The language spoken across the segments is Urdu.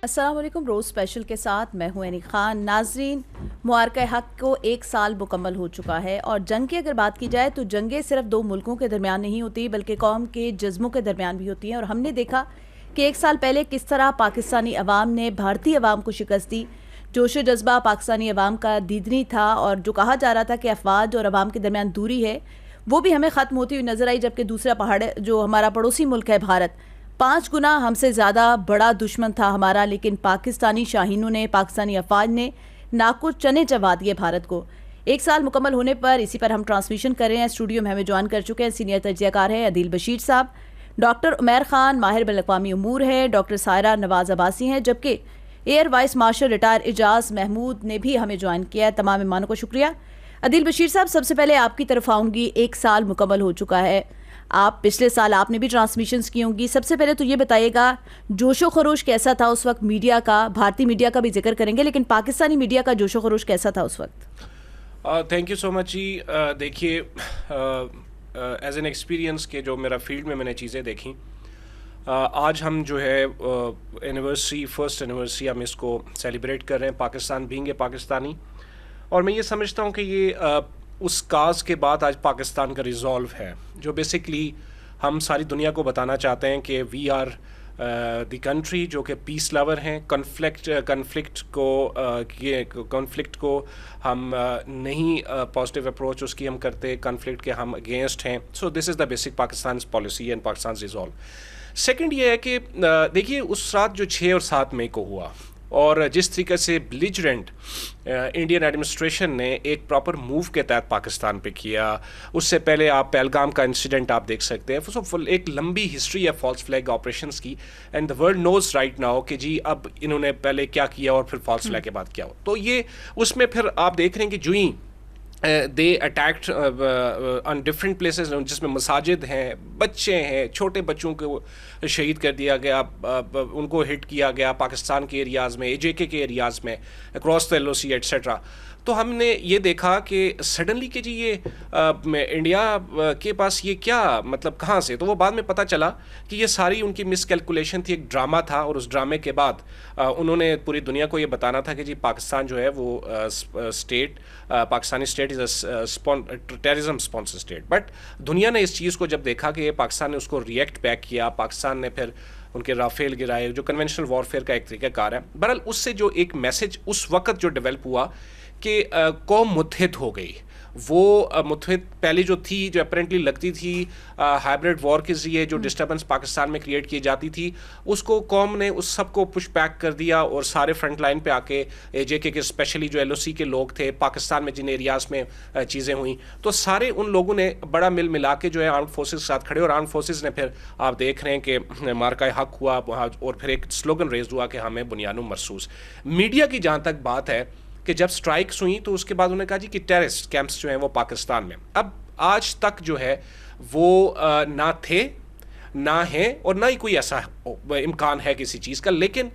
السلام علیکم. روز اسپیشل کے ساتھ میں ہوں اینی خان. ناظرین، معرکہ حق کو 1 سال مکمل ہو چکا ہے اور جنگ کی اگر بات کی جائے تو جنگیں صرف 2 ملکوں کے درمیان نہیں ہوتی بلکہ قوم کے جذبوں کے درمیان بھی ہوتی ہیں. اور ہم نے دیکھا کہ 1 سال پہلے کس طرح پاکستانی عوام نے بھارتی عوام کو شکست دی. جوش و جذبہ پاکستانی عوام کا دیدنی تھا اور جو کہا جا رہا تھا کہ افواج اور عوام کے درمیان دوری ہے وہ بھی ہمیں ختم ہوتی ہوئی نظر آئی. جبکہ دوسرا پہاڑ جو ہمارا پڑوسی ملک ہے بھارت، 5 گنا ہم سے زیادہ بڑا دشمن تھا ہمارا، لیکن پاکستانی شاہینوں نے، پاکستانی افواج نے ناکو چنے چبا دیے بھارت کو. 1 سال مکمل ہونے پر اسی پر ہم ٹرانسمیشن کر رہے ہیں. اسٹوڈیو میں ہمیں جوائن کر چکے ہیں سینئر تجزیہ کار ہیں عدیل بشیر صاحب، ڈاکٹر عمیر خان ماہر بین الاقوامی امور ہے، ڈاکٹر سائرہ نواز عباسی ہیں، جبکہ ایئر وائس مارشل ریٹائر اعجاز محمود نے بھی ہمیں جوائن کیا ہے. تمام مہمانوں کو شکریہ. عدیل بشیر صاحب، سب سے پہلے آپ کی طرف آؤں گی. 1 سال مکمل ہو چکا ہے، آپ پچھلے سال آپ نے بھی ٹرانسمیشنز کی ہوں گی. سب سے پہلے تو یہ بتائیے گا جوش و خروش کیسا تھا اس وقت میڈیا کا؟ بھارتی میڈیا کا بھی ذکر کریں گے لیکن پاکستانی میڈیا کا جوش و خروش کیسا تھا اس وقت؟ تھینک یو سو مچ جی. دیکھیے، ایز این ایکسپیرینس کے جو میرا فیلڈ میں نے چیزیں دیکھیں، آج ہم جو ہے اینیورسری، فرسٹ اینیورسری ہم اس کو سیلیبریٹ کر رہے ہیں، پاکستان بینگ اے پاکستانی. اور میں یہ سمجھتا ہوں کہ یہ اس کاز کے بعد آج پاکستان کا ریزولو ہے، جو بیسکلی ہم ساری دنیا کو بتانا چاہتے ہیں کہ وی آر دی کنٹری جو کہ پیس لور ہیں. کنفلکٹ کو ہم نہیں پازیٹیو اپروچ اس کی ہم کرتے، کنفلکٹ کے ہم اگینسٹ ہیں. So this is the basic Pakistan's policy and Pakistan's resolve. Second یہ ہے کہ دیکھیے اس رات جو 6 اور 7 مئی کو ہوا اور جس طریقے سے بلیجرنٹ انڈین ایڈمنسٹریشن نے ایک پراپر موو کے تحت پاکستان پہ کیا. اس سے پہلے آپ پہلگام کا انسیڈنٹ آپ دیکھ سکتے ہیں. ایک لمبی ہسٹری ہے فالس فلیگ آپریشنز کی، and the world knows right now کہ جی اب انہوں نے پہلے کیا کیا اور پھر فالس فلیگ کے بعد کیا ہو. تو یہ اس میں پھر آپ دیکھ رہے ہیں کہ جو ہی دے اٹیکڈ آن ڈفرینٹ پلیسز، جس میں مساجد ہیں، بچے ہیں، چھوٹے بچوں کو شہید کر دیا گیا، ان کو ہٹ کیا گیا پاکستان کے ایریاز میں، AJK کے ایریاز میں، اکراس دا LOC ایٹسیٹرا. تو ہم نے یہ دیکھا کہ سڈنلی کہ جی یہ انڈیا کے پاس یہ کیا مطلب کہاں سے. تو وہ بعد میں پتہ چلا کہ یہ ساری ان کی مس کیلکولیشن تھی، ایک ڈرامہ تھا. اور اس ڈرامے کے بعد انہوں نے پوری دنیا کو یہ بتانا تھا کہ جی پاکستان جو ہے وہ state, Pakistani state is a terrorism sponsor state. But دنیا نے اس چیز کو جب دیکھا کہ پاکستان نے اس کو ریئیکٹ بیک کیا، پاکستان نے پھر ان کے رافیل گرائے، جو کنونشنل وارفیئر کا ایک طریقہ کار ہے. بہرحال اس سے جو ایک میسج اس وقت جو ڈیولپ ہوا کہ قوم متحد ہو گئی. وہ متحد پہلے جو تھی، جو اپیرنٹلی لگتی تھی ہائبرڈ وار کے ذریعے جو ڈسٹربنس پاکستان میں کریٹ کی جاتی تھی، اس کو قوم نے اس سب کو پش بیک کر دیا اور سارے فرنٹ لائن پہ آ کے AJK کے اسپیشلی جو LOC کے لوگ تھے پاکستان میں جن ایریاز میں چیزیں ہوئیں، تو سارے ان لوگوں نے بڑا مل ملا کے جو ہے آرمڈ فورسز کے ساتھ کھڑے. اور آرمڈ فورسز نے پھر آپ دیکھ رہے ہیں کہ معرکہ حق ہوا اور پھر ایک سلوگن ریز ہوا کہ ہمیں بنیانوں مرصوص. میڈیا کی جہاں تک بات ہے کہ جب سٹرائکس ہوئیں تو اس کے بعد انہوں نے کہا جی کہ ٹیررسٹ کیمپس جو ہیں وہ پاکستان میں اب آج تک جو ہے وہ نہ تھے، نہ ہیں، اور نہ ہی کوئی ایسا امکان ہے کسی چیز کا. لیکن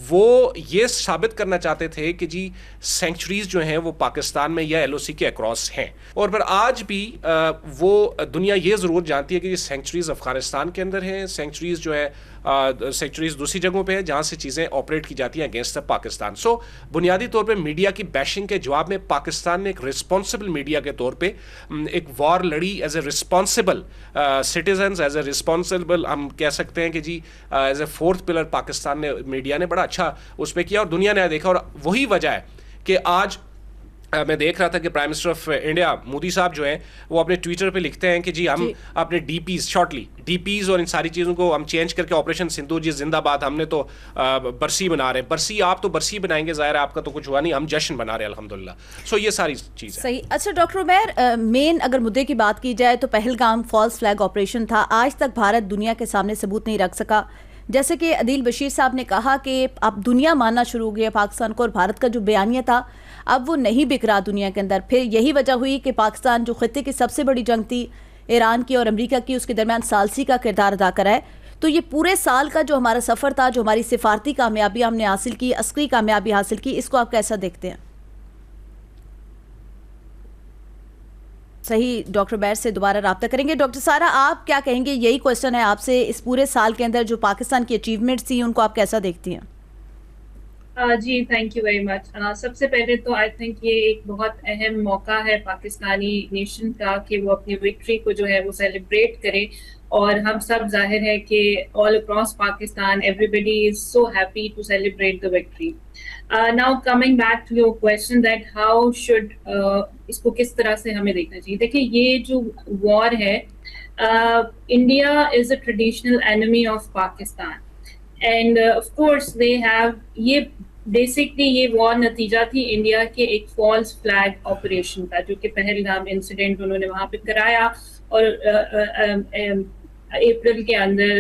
وہ یہ ثابت کرنا چاہتے تھے کہ جی سینکچریز جو ہیں وہ پاکستان میں یا LOC کے اکراس ہیں. اور پھر آج بھی وہ دنیا یہ ضرور جانتی ہے کہ یہ سینکچریز افغانستان کے اندر ہیں، سینکچریز جو ہے سینکچریز دوسری جگہوں پہ ہے جہاں سے چیزیں آپریٹ کی جاتی ہیں اگینسٹ پاکستان. سو بنیادی طور پہ میڈیا کی بیشنگ کے جواب میں پاکستان نے ایک رسپانسبل میڈیا کے طور پہ ایک وار لڑی as a responsible citizens, as a responsible ہم کہہ سکتے ہیں کہ جی as a 4th pillar Pakistan نے، میڈیا نے بڑا اچھا اس پہ کیا اور دنیا نے دیکھا. اور وہی وجہ ہے کہ آج میں دیکھ رہا تھا کہ prime minister of India Modi صاحب جو ہیں وہ اپنے ٹویٹر پہ لکھتے ہیں کہ جی ہم اپنے DPs شارٹلی DPs اور ان ساری چیزوں کو ہم چینج کر کے آپریشن سندور جی زندہ باد، ہم نے تو برسی بنا رہے ہیں. برسی آپ تو برسی بنائیں گے، ظاہر ہے آپ کا تو کچھ ہوا نہیں، ہم جشن بنا رہے ہیں الحمدللہ. سو یہ ساری چیز ہے. صحیح. اچھا ڈاکٹر عمیر، مین اگر مدعے کی بات کی جائے تو پہلگام فالس فلیگ آپریشن تھا. آج تک بھارت دنیا کے سامنے ثبوت نہیں رکھ سکا. جیسے کہ عدیل بشیر صاحب نے کہا کہ اب دنیا ماننا شروع ہو گیا پاکستان کو، اور بھارت کا جو بیانیہ تھا اب وہ نہیں بک رہا دنیا کے اندر. پھر یہی وجہ ہوئی کہ پاکستان جو خطے کی سب سے بڑی جنگ تھی ایران کی اور امریکہ کی، اس کے درمیان ثالثی کا کردار ادا کرا ہے. تو یہ پورے سال کا جو ہمارا سفر تھا، جو ہماری سفارتی کامیابی ہم نے حاصل کی، عسکری کامیابی حاصل کی، اس کو آپ کیسا دیکھتے ہیں؟ صحیح. ڈاکٹر عمیر سے دوبارہ رابطہ کریں گے. ڈاکٹر سارہ، آپ کیا کہیں گے؟ یہی کوشچن ہے آپ سے، اس پورے سال کے اندر جو پاکستان کی اچیومنٹس تھیں ان کو آپ کیسا دیکھتی ہیں؟ جی تھینک یو ویری مچ. سب سے پہلے تو آئی تھنک یہ ایک بہت اہم موقع ہے پاکستانی نیشن کا کہ وہ اپنی وکٹری کو جو ہے وہ سیلیبریٹ کرے, اور ہم سب ظاہر ہے کہ all across Pakistan everybody is so happy to celebrate the victory. Now coming back to your question that how should, اس کو کس طرح سے ہمیں دیکھنا چاہیے. دیکھیں یہ جو وار ہے, India is a traditional enemy of Pakistan, and of course they have, یہ بیسکلی یہ وار نتیجہ تھی انڈیا کے ایک فالس فلیگ آپریشن کا, جو کہ پہلگام انسیڈنٹ انہوں نے وہاں پہ کرایا, اور اپریل کے اندر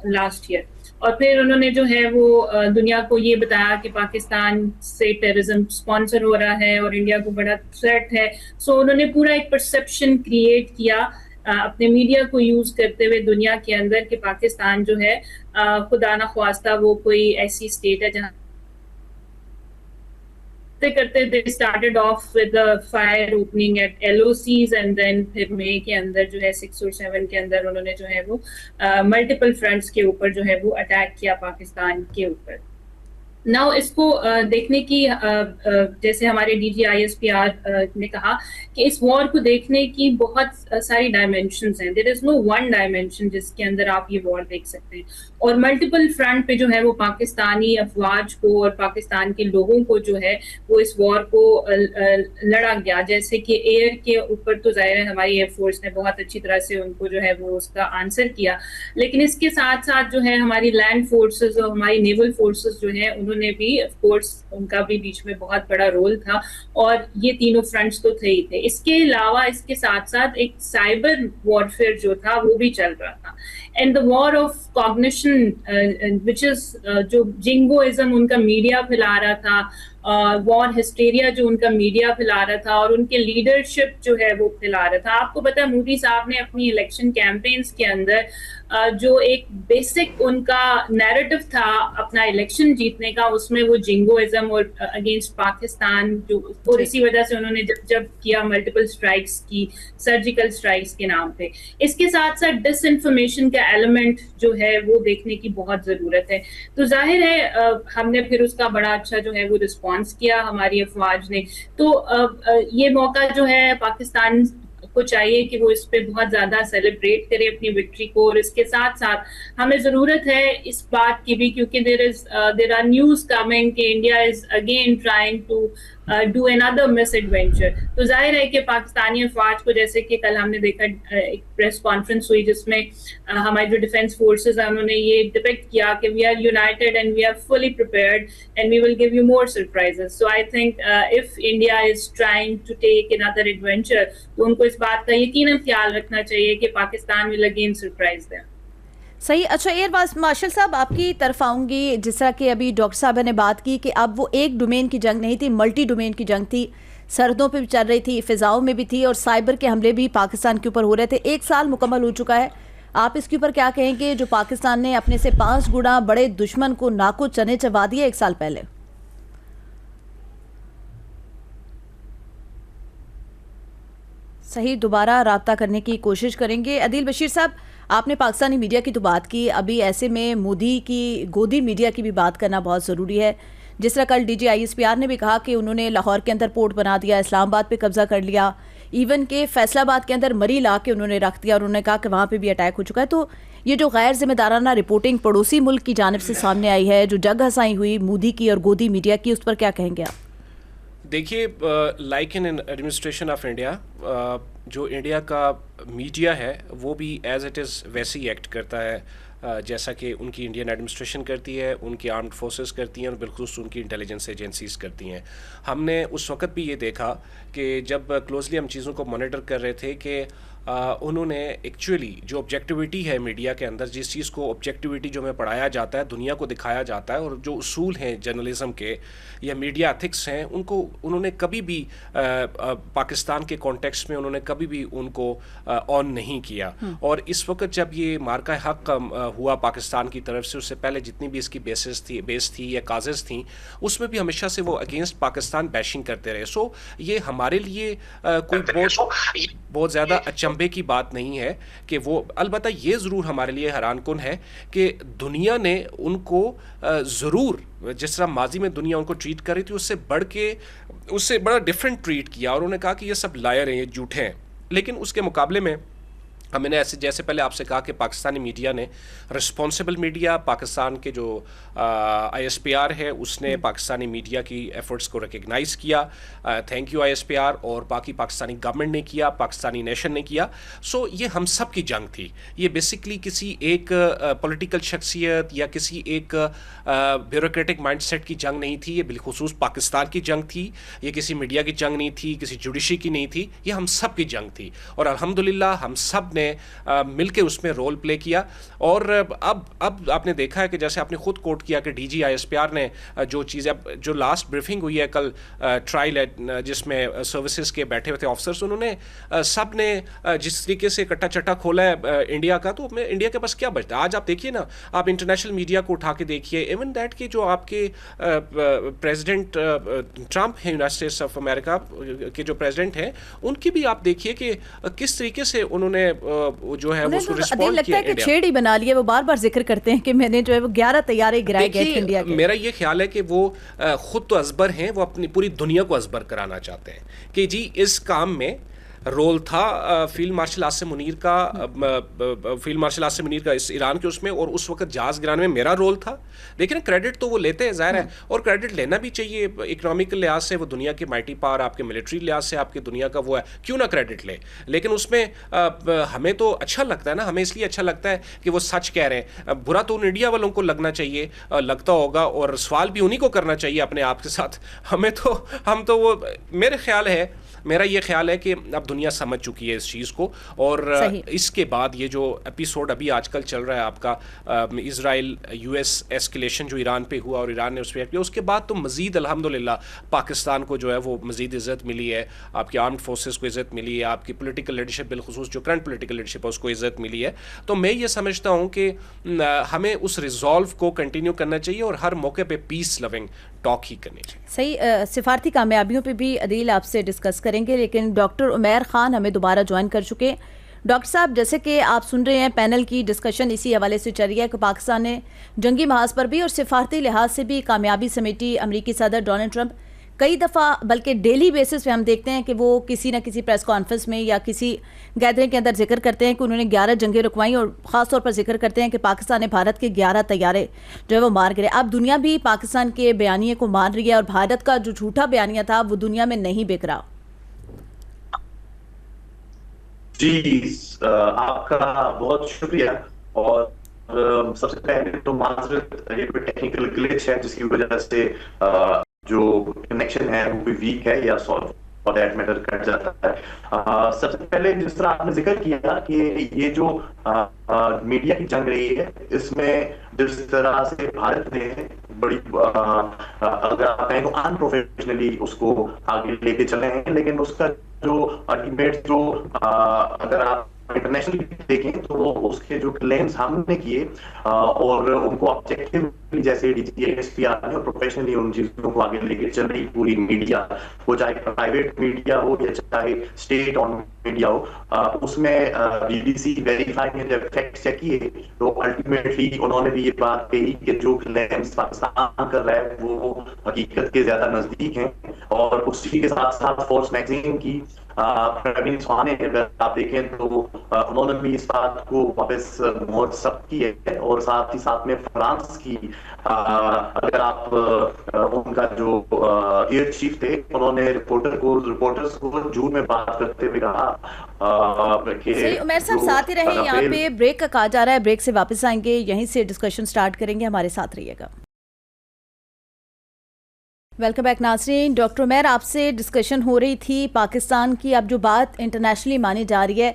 لاسٹ ایئر, اور پھر انہوں نے جو ہے وہ دنیا کو یہ بتایا کہ پاکستان سے ٹیررزم اسپانسر ہو رہا ہے اور انڈیا کو بڑا تھریٹ ہے. سو انہوں نے پورا ایک پرسیپشن کریٹ کیا اپنے میڈیا کو یوز کرتے ہوئے دنیا کے اندر کہ پاکستان جو ہے خدا نخواستہ وہ کوئی ایسی اسٹیٹ ہے جہاں کرتے they started off with the fire opening at LOCs, and then پھر مئی کے اندر جو ہے 6 اور 7 کے اندر انہوں نے جو ہے وہ ملٹیپل فرنٹس کے اوپر جو ہے وہ اٹیک کیا پاکستان کے اوپر. ناؤ اس کو دیکھنے کی, جیسے ہمارے D G I S P R نے کہا کہ اس وار کو دیکھنے کی بہت ساری ڈائمینشنز ہیں. دیر از نو ون ڈائمینشن جس کے اندر آپ یہ وار دیکھ سکتے ہیں, اور ملٹیپل فرنٹ پہ جو ہے وہ پاکستانی افواج کو اور پاکستان کے لوگوں کو جو ہے وہ اس وار کو لڑا گیا. جیسے کہ ایئر کے اوپر تو ظاہر ہے ہماری ایئر فورس نے بہت اچھی طرح سے ان کو جو ہے وہ اس کا آنسر کیا, لیکن اس کے ساتھ ساتھ جو ہے ہماری لینڈ فورسز اور ہماری نیول فورسز جو ہیں انہوں نے بھی آف کورس ان کا بھی بیچ میں بہت بڑا رول تھا, اور یہ تینوں فرنٹس تو تھے ہی تھے. اس کے علاوہ اس کے ساتھ ساتھ ایک سائبر وارفیئر جو تھا وہ بھی چل رہا تھا, and the war of cognition which is, جو جنگوازم ان کا میڈیا پھیلا رہا تھا, وار ہسٹیریا جو ان کا میڈیا پھیلا رہا تھا, اور ان کے لیڈرشپ جو ہے وہ پھیلا رہا تھا. آپ کو پتا ہے مودی صاحب نے اپنی الیکشن کیمپینز کے اندر جو ایک بیسک ان کا نیریٹو تھا اپنا الیکشن جیتنے کا, اس میں وہ جنگوازم اور اگینسٹ پاکستان جو, اور اسی وجہ سے انہوں نے جب کیا ملٹیپل اسٹرائکس کی, سرجیکل اسٹرائکس کے نام پہ. اس کے ساتھ ساتھ ڈس انفارمیشن کا ایلیمنٹ جو ہے وہ دیکھنے کی بہت ضرورت ہے. تو ظاہر ہے ہم نے پھر اس کا بڑا اچھا جو ہے وہ رسپانس کیا ہماری افواج نے. تو یہ موقع جو ہے پاکستان کو چاہیے کہ وہ اس پہ بہت زیادہ سیلیبریٹ کرے اپنی وکٹری کو, اور اس کے ساتھ ساتھ ہمیں ضرورت ہے اس بات کی بھی, کیونکہ دیر آر نیوز کمنگ کہ India is again trying to do another misadventure. تو ظاہر ہے کہ پاکستانی افواج کو, جیسے کہ کل ہم نے دیکھا ایک پریس کانفرنس ہوئی جس میں ہماری جو ڈیفینس فورسز ہیں انہوں نے یہ ڈپکٹ کیا کہ we are united and we are fully prepared and we will give you more surprises. So I think if India is trying to take another adventure, تو ان کو اس بات کا یقیناً خیال رکھنا چاہیے کہ Pakistan will again surprise them. صحیح. اچھا ایئر مارشل صاحب آپ کی طرف آؤں گی. جس طرح کہ ابھی ڈاکٹر صاحبہ نے بات کی کہ اب وہ ایک ڈومین کی جنگ نہیں تھی, ملٹی ڈومین کی جنگ تھی, سرحدوں پہ بھی چل رہی تھی, فضاؤں میں بھی تھی, اور سائبر کے حملے بھی پاکستان کے اوپر ہو رہے تھے. 1 سال مکمل ہو چکا ہے, آپ اس کے اوپر کیا کہیں گے جو پاکستان نے اپنے سے 5 گنا بڑے دشمن کو ناکو چنے چبا دیا 1 سال پہلے؟ صحیح, دوبارہ رابطہ کرنے کی کوشش کریں گے. عدیل بشیر صاحب, آپ نے پاکستانی میڈیا کی تو بات کی, ابھی ایسے میں مودی کی گودی میڈیا کی بھی بات کرنا بہت ضروری ہے. جس طرح کل D G I S P R نے بھی کہا کہ انہوں نے لاہور کے اندر پورٹ بنا دیا, اسلام آباد پہ قبضہ کر لیا, ایون کہ فیصل آباد کے اندر مری لا کے انہوں نے رکھ دیا, اور انہوں نے کہا کہ وہاں پہ بھی اٹیک ہو چکا ہے. تو یہ جو غیر ذمہ دارانہ رپورٹنگ پڑوسی ملک کی جانب سے سامنے آئی ہے, جو جگ ہنسائی ہوئی مودی کی اور گودی میڈیا کی, اس پر کیا کہیں گے آپ؟ دیکھیے, like in administration of India, جو انڈیا کا میڈیا ہے وہ بھی ایز اٹ از ویسے ہی ایکٹ کرتا ہے جیسا کہ ان کی انڈین ایڈمنسٹریشن کرتی ہے, ان کی آرمڈ فورسز کرتی ہیں, اور بالخصوص ان کی انٹیلیجنس ایجنسیز کرتی ہیں. ہم نے اس وقت بھی یہ دیکھا کہ جب کلوزلی ہم چیزوں کو مانیٹر کر رہے تھے کہ انہوں نے ایکچولی جو آبجیکٹیوٹی ہے میڈیا کے اندر, جس چیز کو آبجیکٹیوٹی جو ہمیں پڑھایا جاتا ہے, دنیا کو دکھایا جاتا ہے, اور جو اصول ہیں جرنلزم کے یا میڈیا ایتھکس ہیں, ان کو انہوں نے کبھی بھی پاکستان کے کانٹیکسٹ میں انہوں نے کبھی بھی ان کو آن نہیں کیا. اور اس وقت جب یہ مارکہ حق ہوا پاکستان کی طرف سے, اس سے پہلے جتنی بھی اس کی بیس تھی یا کازز تھیں, اس میں بھی ہمیشہ سے وہ اگینسٹ پاکستان بیشنگ کرتے رہے. سو یہ ہمارے لیے کوئی بہت زیادہ اچھا تنبے کی بات نہیں ہے کہ وہ, البتہ یہ ضرور ہمارے لیے حیران کن ہے کہ دنیا نے ان کو ضرور جس طرح ماضی میں دنیا ان کو ٹریٹ کر رہی تھی اس سے بڑا ڈفرینٹ ٹریٹ کیا, اور انہوں نے کہا کہ یہ سب لائر ہیں, یہ جھوٹے ہیں. لیکن اس کے مقابلے میں ہم نے جیسے پہلے آپ سے کہا کہ پاکستانی میڈیا نے, رسپانسبل میڈیا, پاکستان کے جو آئی ایس پی آر ہے اس نے پاکستانی میڈیا کی ایفرٹس کو ریکگنائز کیا, thank you I S P are, اور باقی پاکستانی گورنمنٹ نے کیا, پاکستانی نیشن نے کیا. سو یہ ہم سب کی جنگ تھی, یہ بیسکلی کسی ایک پولیٹیکل شخصیت یا کسی ایک بیوروکریٹک مائنڈ سیٹ کی جنگ نہیں تھی, یہ بالخصوص پاکستان کی جنگ تھی, یہ کسی میڈیا کی جنگ نہیں تھی, کسی جوڈیشری کی نہیں تھی, یہ ہم سب کی جنگ تھی. اور الحمدللہ ہم سب نے مل کے اس میں رول پلے کیا. اور اب آپ نے دیکھا ہے کہ جیسے آپ نے خود کوٹ کیا کہ D G I S P R نے جو چیزیں, جو لاسٹ بریفنگ ہوئی ہے کل ٹرائل جس میں سروسز کے بیٹھے ہوئے تھے آفسرس, انہوں نے سب نے جس طریقے سے کٹا چٹا کھولا ہے انڈیا کا, تو انڈیا کے پاس کیا بچتا ہے. آج آپ دیکھیے نا, آپ انٹرنیشنل میڈیا کو اٹھا کے دیکھیے, ایون دیٹ کہ جو آپ کے پریزیڈنٹ ٹرمپ ہیں, یونائٹڈ اسٹیٹس آف امریکہ کے جو پریزیڈنٹ ہیں, ان کی بھی آپ دیکھیے کہ کس طریقے سے انہوں نے جو ہے وہ اس کو رسپونڈ لگتا ہے کہ چھیڑ ہی بنا لیا. وہ بار بار ذکر کرتے ہیں کہ میں نے جو ہے وہ 11 طیارے گرائے گئے تھے انڈیا کے. میرا یہ خیال ہے کہ وہ خود تو ازبر ہیں, وہ اپنی پوری دنیا کو ازبر کرانا چاہتے ہیں کہ جی اس کام میں رول تھا فیلڈ مارشل عاصم منیر کا اس ایران کے اس میں, اور اس وقت جہاز گرانے میں میرا رول تھا. لیکن کریڈٹ تو وہ لیتے ہیں, ظاہر ہے, اور کریڈٹ لینا بھی چاہیے. اکنامکل لحاظ سے وہ دنیا کی مائٹی پاور, آپ کے ملٹری لحاظ سے آپ کی دنیا کا وہ ہے, کیوں نہ کریڈٹ لے. لیکن اس میں ہمیں تو اچھا لگتا ہے نا, ہمیں اس لیے اچھا لگتا ہے کہ وہ سچ کہہ رہے ہیں. برا تو انڈیا والوں کو لگنا چاہیے, لگتا ہوگا, اور سوال بھی انہی کو کرنا چاہیے اپنے آپ کے ساتھ. ہم تو وہ, میرا یہ خیال ہے کہ اب دنیا سمجھ چکی ہے اس چیز کو. اور اس کے بعد یہ جو ایپیسوڈ ابھی آج کل چل رہا ہے آپ کا اسرائیل یو ایس ایسکیلیشن جو ایران پہ ہوا اور ایران نے اس پہ کیا, اس کے بعد تو مزید الحمدللہ پاکستان کو جو ہے وہ مزید عزت ملی ہے, آپ کی آرمڈ فورسز کو عزت ملی ہے, آپ کی پولیٹیکل لیڈرشپ بالخصوص جو کرنٹ پولیٹیکل لیڈرشپ ہے اس کو عزت ملی ہے. تو میں یہ سمجھتا ہوں کہ ہمیں اس ریزالو کو کنٹینیو کرنا چاہیے اور ہر موقع پہ پیس لونگ ٹاک ہی کرنی چاہیے. صحیح. سفارتی کامیابیوں پہ بھی عدیل آپ سے ڈسکس کریں گے, لیکن ڈاکٹر عمیر خان ہمیں دوبارہ جوائن کر چکے. ڈاکٹر صاحب, جیسے کہ آپ سن رہے ہیں پینل کی ڈسکشن اسی حوالے سے چل رہی ہے کہ پاکستان نے جنگی محاذ پر بھی اور سفارتی لحاظ سے بھی کامیابی سمیٹی. امریکی صدر ڈونلڈ ٹرمپ کئی دفعہ بلکہ ڈیلی بیسس پہ ہم دیکھتے ہیں کہ وہ کسی نہ کسی پریس کانفرنس میں یا کسی گیدرنگ کے اندر ذکر کرتے ہیں کہ انہوں نے 11 جنگیں رکوائیں, اور خاص طور پر ذکر کرتے ہیں کہ پاکستان نے بھارت کے 11 طیارے جو ہے وہ مار گرے. اب دنیا بھی پاکستان کے بیانیے کو مان رہی ہے, اور بھارت کا جو جھوٹا بیانیہ تھا وہ دنیا میں نہیں بک رہا. جی آپ کا بہت شکریہ. اور سب سے پہلے تو معذرت, یہ کوئی ٹیکنیکل گلیچ ہے جس کی وجہ سے جو کنیکشن ہے وہ بھی ویک ہے یا فار دیٹ میٹر کٹ جاتا ہے. سب سے پہلے جس طرح آپ نے ذکر کیا کہ یہ جو میڈیا کی جنگ رہی ہے, اس میں جس طرح سے بھارت نے بڑی اگر آپ کہیں تو ان پروفیشنلی اس کو آگے لے کے چلے ہیں, لیکن اس کا جو الٹیمیٹ جو اگر آپ انٹرنیشنل دیکھیں تو اس کے جو کلیمز ہم نے کیے اور ان کو آبجیکٹیولی جیسے D G S P R نے پروفیشنلی ان چیزوں کو آگے لے کے چل رہی پوری میڈیا, وہ چاہے پرائیویٹ میڈیا ہو یا چاہے اسٹیٹ آن میڈیا ہو, اس میں بی بی سی ویریفائی نے جب فیکٹ چیک کیے تو الٹیمیٹلی انہوں نے بھی یہ بات کہی کہ جو کلیمز پاکستان کر رہا ہے وہ حقیقت کے زیادہ نزدیک ہیں. اور اسی کے ساتھ ساتھ فورس میگزین کی پروین سوانے اگر آپ دیکھیں تو انہوں نے بھی اس بات کو واپس مہر ثبت کی ہے. اور ساتھ ہی ساتھ میں فرانس کی اگر آپ ان کا جو ایئر چیف تھے انہوں نے رپورٹرز کو جون میں بات کرتے ہوئے کہا کہ عمیر صاحب ساتھ ہی رہیں, یہاں پہ بریک کا کہا جا رہا ہے, بریک سے واپس آئیں گے, یہیں سے ڈسکشن سٹارٹ کریں گے, ہمارے ساتھ رہیے گا. ویلکم بیک ناظرین. ڈاکٹر عمیر, آپ سے ڈسکشن ہو رہی تھی پاکستان کی. اب جو بات انٹرنیشنلی مانی جا رہی ہے,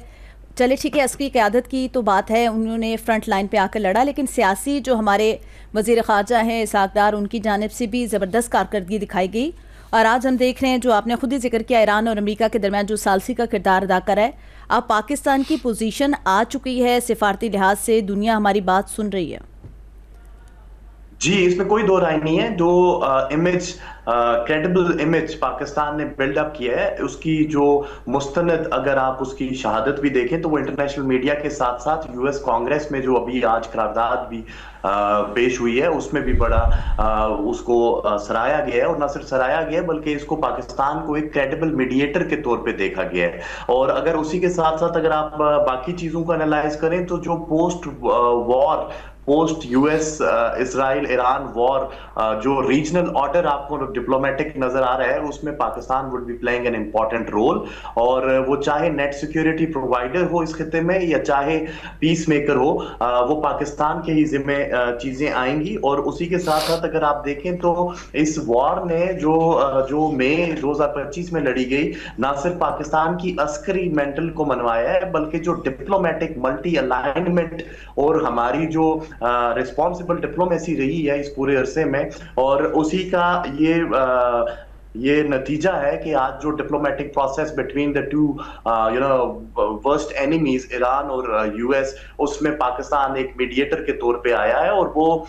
چلے ٹھیک ہے عسکری قیادت کی تو بات ہے, انہوں نے فرنٹ لائن پہ آ کر لڑا, لیکن سیاسی جو ہمارے وزیر خارجہ ہیں اسحاق ڈار, ان کی جانب سے بھی زبردست کارکردگی دکھائی گئی. اور آج ہم دیکھ رہے ہیں جو آپ نے خود ہی ذکر کیا, ایران اور امریکہ کے درمیان جو ثالثی کا کردار ادا کر رہا ہے. اب پاکستان کی پوزیشن آ چکی ہے سفارتی لحاظ سے, دنیا ہماری بات سن رہی ہے. جی اس میں کوئی دو رائے نہیں ہے. جو امیج کریڈیبل امیج پاکستان نے بلڈ اپ کیا ہے اس کی جو مستند اگر آپ اس کی شہادت بھی دیکھیں تو وہ انٹرنیشنل میڈیا کے ساتھ ساتھ یو ایس کانگریس میں جو ابھی آج قرارداد بھی پیش ہوئی ہے اس میں بھی بڑا اس کو سراہا گیا ہے, اور نہ صرف سراہا گیا ہے بلکہ اس کو پاکستان کو ایک کریڈیبل میڈیٹر کے طور پہ دیکھا گیا ہے. اور اگر اسی کے ساتھ ساتھ اگر آپ باقی چیزوں کو انالائز کریں تو جو پوسٹ یو ایس اسرائیل ایران وار جو ریجنل آرڈر آپ کو ڈپلومیٹک نظر آ رہا ہے اس میں Pakistan would be playing an important role, اور وہ چاہے نیٹ سیکیورٹی پرووائڈر ہو اس خطے میں یا چاہے پیس میکر ہو, وہ پاکستان کے ہی ذمہ چیزیں آئیں گی. اور اسی کے ساتھ ساتھ اگر آپ دیکھیں تو اس وار نے جو مئی 2025 میں لڑی گئی نہ صرف پاکستان کی عسکری مینٹل کو منوایا ہے بلکہ جو ڈپلومیٹک ملٹی الائنمنٹ اور ہماری جو ریسپانسبل ڈپلومیسی رہی ہے اس پورے عرصے میں, اور اسی کا یہ نتیجہ ہے کہ آج جو diplomatic process between the two worst enemies Iran اور یو ایس اس میں پاکستان ایک میڈیٹر کے طور پہ آیا ہے, اور وہ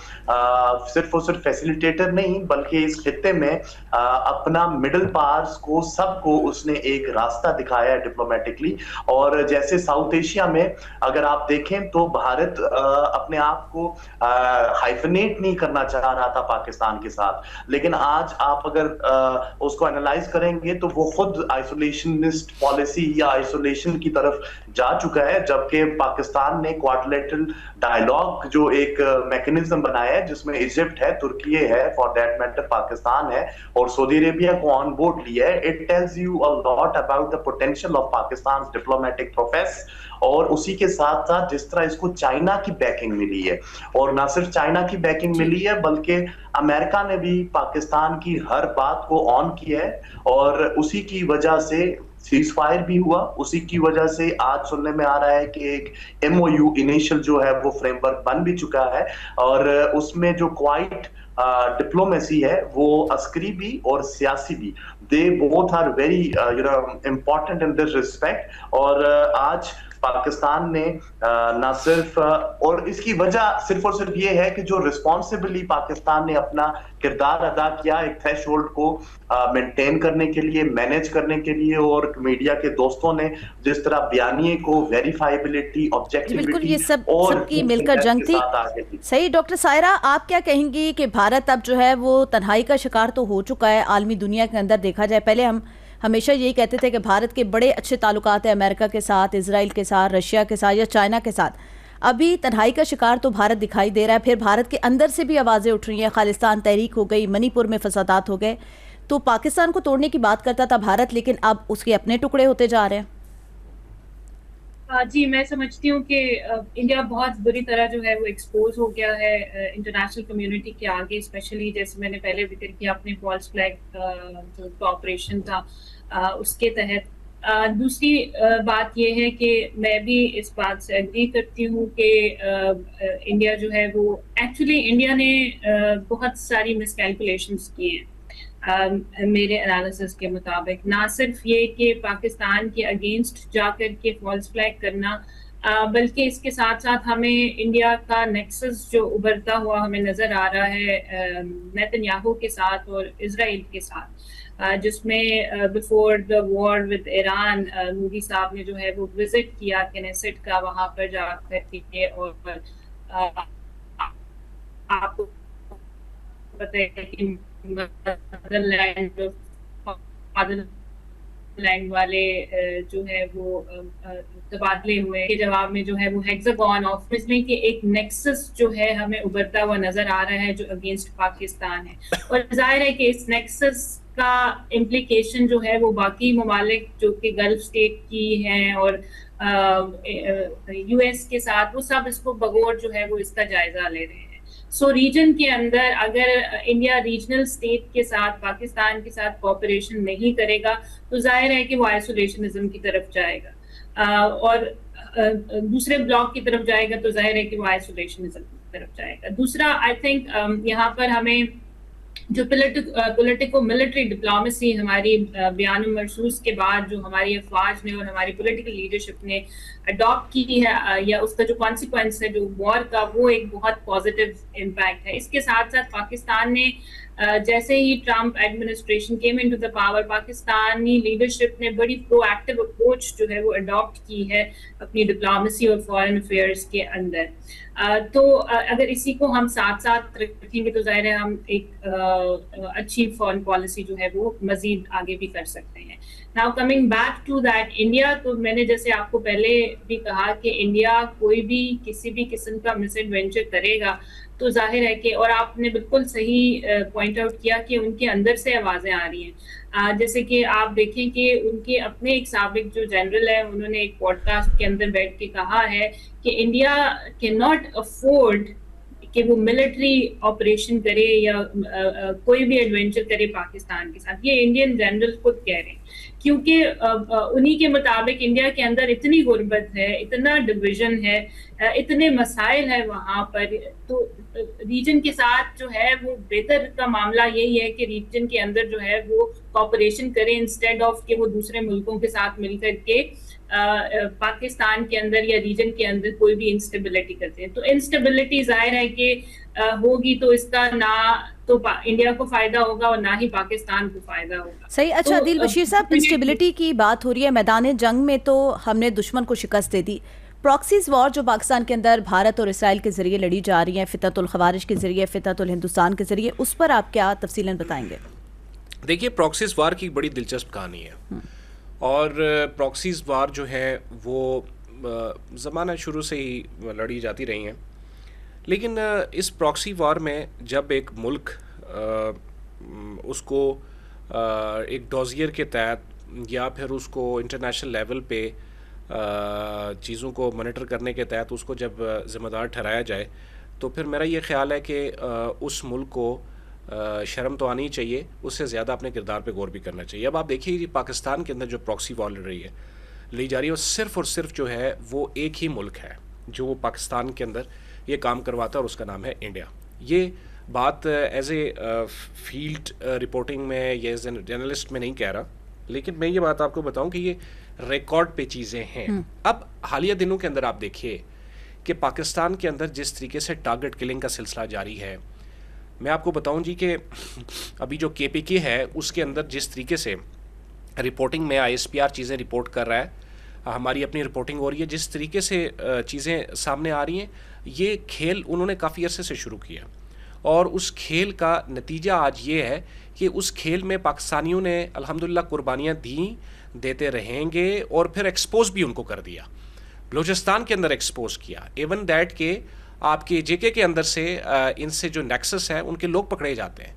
صرف اور صرف فیسیلیٹیٹر نہیں بلکہ اس خطے میں اپنا مڈل پاورز کو سب کو اس نے ایک راستہ دکھایا ہے ڈپلومیٹکلی. اور جیسے ساؤتھ ایشیا میں اگر آپ دیکھیں تو بھارت اپنے آپ کو ہائفنیٹ نہیں کرنا چاہ رہا تھا پاکستان کے ساتھ, لیکن آج آپ اگر اس کو انالائز کریں گے تو وہ خود آئسولیشنسٹ پالیسی یا آئسولیشن کی طرف جا چکا ہے, جبکہ پاکستان نے کوارٹرلیٹرل ڈائیلاگ جو ایک میکنزم بنایا ہے جس میں ایجپٹ ہے, ترکی ہے, فار دیٹ میٹر پاکستان ہے, اور سعودی عربیہ کو آن بورڈ لیا ہے. It tells you a lot about the potential of Pakistan diplomatic process. اور اسی کے ساتھ ساتھ جس طرح اس کو چائنا کی بیکنگ ملی ہے, اور نہ صرف چائنا کی بیکنگ ملی ہے بلکہ امریکہ نے بھی پاکستان کی ہر بات کو آن کیا ہے, اور اسی کی وجہ سے سیز فائر بھی ہوا. اسی کی وجہ سے آج سننے میں آ رہا ہے کہ ایک ایم او یو انیشل جو ہے وہ فریم ورک بن بھی چکا ہے, اور اس میں جو کوائٹ ڈپلومیسی ہے وہ عسکری بھی اور سیاسی بھی, they both are very important in this respect. اور آج پاکستان نے نہ صرف, اور اس کی وجہ صرف اور صرف یہ ہے کہ جو رسپانسبلی پاکستان نے اپنا کردار ادا کیا ایک تھریش ہولڈ کو مینٹین کرنے کے لیے, مینیج کرنے کے لیے, اور میڈیا کے دوستوں نے جس طرح بیانیے کو ویریفائبلٹی, بالکل آبجیکٹیوٹی یہ سب کی مل کر جنگ تھی. صحیح. ڈاکٹر سائرہ آپ کیا کہیں گی کہ بھارت اب جو ہے وہ تنہائی کا شکار تو ہو چکا ہے عالمی دنیا کے اندر دیکھا جائے. پہلے ہم ہمیشہ یہی کہتے تھے کہ بھارت کے بڑے اچھے تعلقات ہیں امریکہ کے ساتھ, اسرائیل کے ساتھ, رشیا کے ساتھ یا چائنا کے ساتھ. ابھی تنہائی کا شکار تو بھارت دکھائی دے رہا ہے. پھر بھارت کے اندر سے بھی آوازیں اٹھ رہی ہیں, خالصتان تحریک ہو گئی, منی پور میں فسادات ہو گئے. تو پاکستان کو توڑنے کی بات کرتا تھا بھارت, لیکن اب اس کے اپنے ٹکڑے ہوتے جا رہے ہیں. جی میں سمجھتی ہوں کہ انڈیا بہت بری طرح جو ہے وہ ایکسپوز ہو گیا ہے انٹرنیشنل کمیونٹی کے آگے, اسپیشلی جیسے میں نے پہلے ذکر کیا اپنے فالس فلیگ جو آپریشن تھا اس کے تحت. دوسری بات یہ ہے کہ میں بھی اس بات سے اگری کرتی ہوں کہ انڈیا جو ہے وہ ایکچولی انڈیا نے بہت ساری مس کیلکولیشنس کی ہیں میرے انالیسس کے مطابق. نہ صرف یہ کہ پاکستان کے اگینسٹ جا کر کے فالس فلیگ کرنا, بلکہ اس کے ساتھ ساتھ ہمیں انڈیا کا نیکسس جو ابھرتا ہوا ہمیں نظر آ رہا ہے نیتن یاہو کے ساتھ اور اسرائیل کے ساتھ, جس میں before the war with Iran Modi صاحب نے جو ہے وہ وزٹ کیا کنیسٹ کا, وہاں پر جا کر کے, اور آپ کو پتہ ہے کہ لینڈ والے جو ہے وہ تبادلے ہوئے کے جواب میں جو ہے وہ ہیگزاگون آفس میں کہ ایک نیکسس جو ہے ہمیں ابھرتا ہوا نظر آ رہا ہے جو اگینسٹ پاکستان ہے. اور ظاہر ہے کہ اس نیکسس کا امپلیکیشن جو ہے وہ باقی ممالک جو کہ گلف اسٹیٹ کی ہیں اور یو ایس کے ساتھ, وہ سب اس کو بغور جو ہے وہ اس کا جائزہ لے رہے ہیں. سو ریجن کے اندر اگر انڈیا ریجنل اسٹیٹ کے ساتھ پاکستان کے ساتھ کوآپریشن نہیں کرے گا تو ظاہر ہے کہ وہ آئسولیشنزم کی طرف جائے گا, اور دوسرے بلاک کی طرف جائے گا تو ظاہر ہے کہ وہ آئسولیشنزم کی طرف جائے گا. دوسرا آئی تھنک یہاں پر ہمیں جو پولیٹیکو ملٹری ڈپلومیسی ہماری بیان مرسوس کے بعد جو ہماری افواج نے اور ہماری پولیٹیکل لیڈرشپ نے اڈاپٹ کی ہے یا اس کا جو کانسیکوینس ہے جو وار کا، وہ ایک بہت پازیٹیو امپیکٹ ہے. اس کے ساتھ ساتھ پاکستان نے جیسے ہی Trump administration came into the power, Pakistani leadership نے بڑی پرو ایکٹیو اپروچ جو ہے وہ اڈاپٹ کی ہے اپنی ڈپلومیسی اور فارن افیئرس کے اندر. تو اگر اسی کو ہم ساتھ ساتھ رکھیں گے تو ظاہر ہے ہم ایک اچھی فارن پالیسی جو ہے وہ مزید آگے بھی کر سکتے ہیں. Now coming back to that India, تو میں نے جیسے آپ کو پہلے بھی کہا کہ انڈیا کوئی بھی کسی بھی قسم کا مس ایڈوینچر کرے گا تو ظاہر ہے کہ، اور آپ نے بالکل صحیح پوائنٹ آؤٹ کیا کہ ان کے اندر سے آوازیں آ رہی ہیں. جیسے کہ آپ دیکھیں کہ ان کے اپنے ایک سابق جو جنرل ہے، انہوں نے ایک پوڈ کاسٹ کے اندر بیٹھ کے کہا ہے کہ انڈیا کین ناٹ افورڈ کہ وہ ملٹری آپریشن کرے یا کوئی بھی ایڈونچر کرے پاکستان کے ساتھ. یہ انڈین جنرل خود کہہ رہے ہیں، کیونکہ انہی کے مطابق انڈیا کے اندر اتنی غربت ہے، اتنا ڈویژن ہے، اتنے مسائل ہیں وہاں پر. تو ریجن کے ساتھ جو ہے وہ بہتر کا معاملہ یہی ہے کہ ریجن کے اندر جو ہے وہ کوآپریشن کریں انسٹیڈ آف کہ وہ دوسرے ملکوں کے ساتھ مل کر کے پاکستان کے اندر یا ریجن کے اندر کوئی بھی انسٹیبلٹی کرتے ہیں. تو انسٹیبلٹی ظاہر ہے کہ ہوگی تو اس کا نہ تو انڈیا کو فائدہ ہوگا اور نہ ہی پاکستان کو فائدہ ہوگا. صحیح. اچھا عدیل بشیر صاحب، انسٹیبلٹی کی بات ہو رہی ہے، میدان جنگ میں تو ہم نے دشمن کو شکست دے دی. پراکسیز وار جو پاکستان کے اندر بھارت اور اسرائیل کے ذریعے لڑی جا رہی ہیں، فتح الخوارج کے ذریعے، فتح الہندوستان کے ذریعے، اس پر آپ کیا تفصیلاً بتائیں گے؟ دیکھیے، پراکسیز وار کی بڑی دلچسپ کہانی ہے، اور پراکسیز وار جو ہے وہ زمانہ شروع سے ہی لڑی جاتی رہی ہیں. لیکن اس پراکسی وار میں جب ایک ملک اس کو ایک ڈوزیئر کے تحت یا پھر اس کو انٹرنیشنل لیول پہ چیزوں کو مانیٹر کرنے کے تحت اس کو جب ذمہ دار ٹھہرایا جائے، تو پھر میرا یہ خیال ہے کہ اس ملک کو شرم تو آنی چاہیے، اس سے زیادہ اپنے کردار پہ غور بھی کرنا چاہیے. اب آپ دیکھیے پاکستان کے اندر جو پراکسی وار لڑی جا رہی ہے، وہ صرف اور صرف جو ہے وہ ایک ہی ملک ہے جو وہ پاکستان کے اندر یہ کام کرواتا ہے، اور اس کا نام ہے انڈیا. یہ بات ایز اے فیلڈ رپورٹنگ میں یا ایز این جرنلسٹ میں نہیں کہہ رہا، لیکن میں یہ بات آپ کو بتاؤں کہ یہ ریکارڈ پہ چیزیں ہیں. اب حالیہ دنوں کے اندر آپ دیکھیے کہ پاکستان کے اندر جس طریقے سے ٹارگٹ کلنگ کا سلسلہ جاری ہے، میں آپ کو بتاؤں جی کہ ابھی جو KPK ہے اس کے اندر جس طریقے سے رپورٹنگ میں ISPR چیزیں رپورٹ کر رہا ہے، ہماری اپنی رپورٹنگ ہو رہی ہے، جس طریقے سے چیزیں سامنے آ رہی ہیں، یہ کھیل انہوں نے کافی عرصے سے شروع کیا، اور اس کھیل کا نتیجہ آج یہ ہے کہ اس کھیل میں پاکستانیوں نے الحمدللہ قربانیاں دیں، دیتے رہیں گے، اور پھر ایکسپوز بھی ان کو کر دیا، بلوچستان کے اندر ایکسپوز کیا. ایون دیٹ کہ آپ کے JK کے اندر سے ان سے جو نیکسس ہے ان کے لوگ پکڑے جاتے ہیں.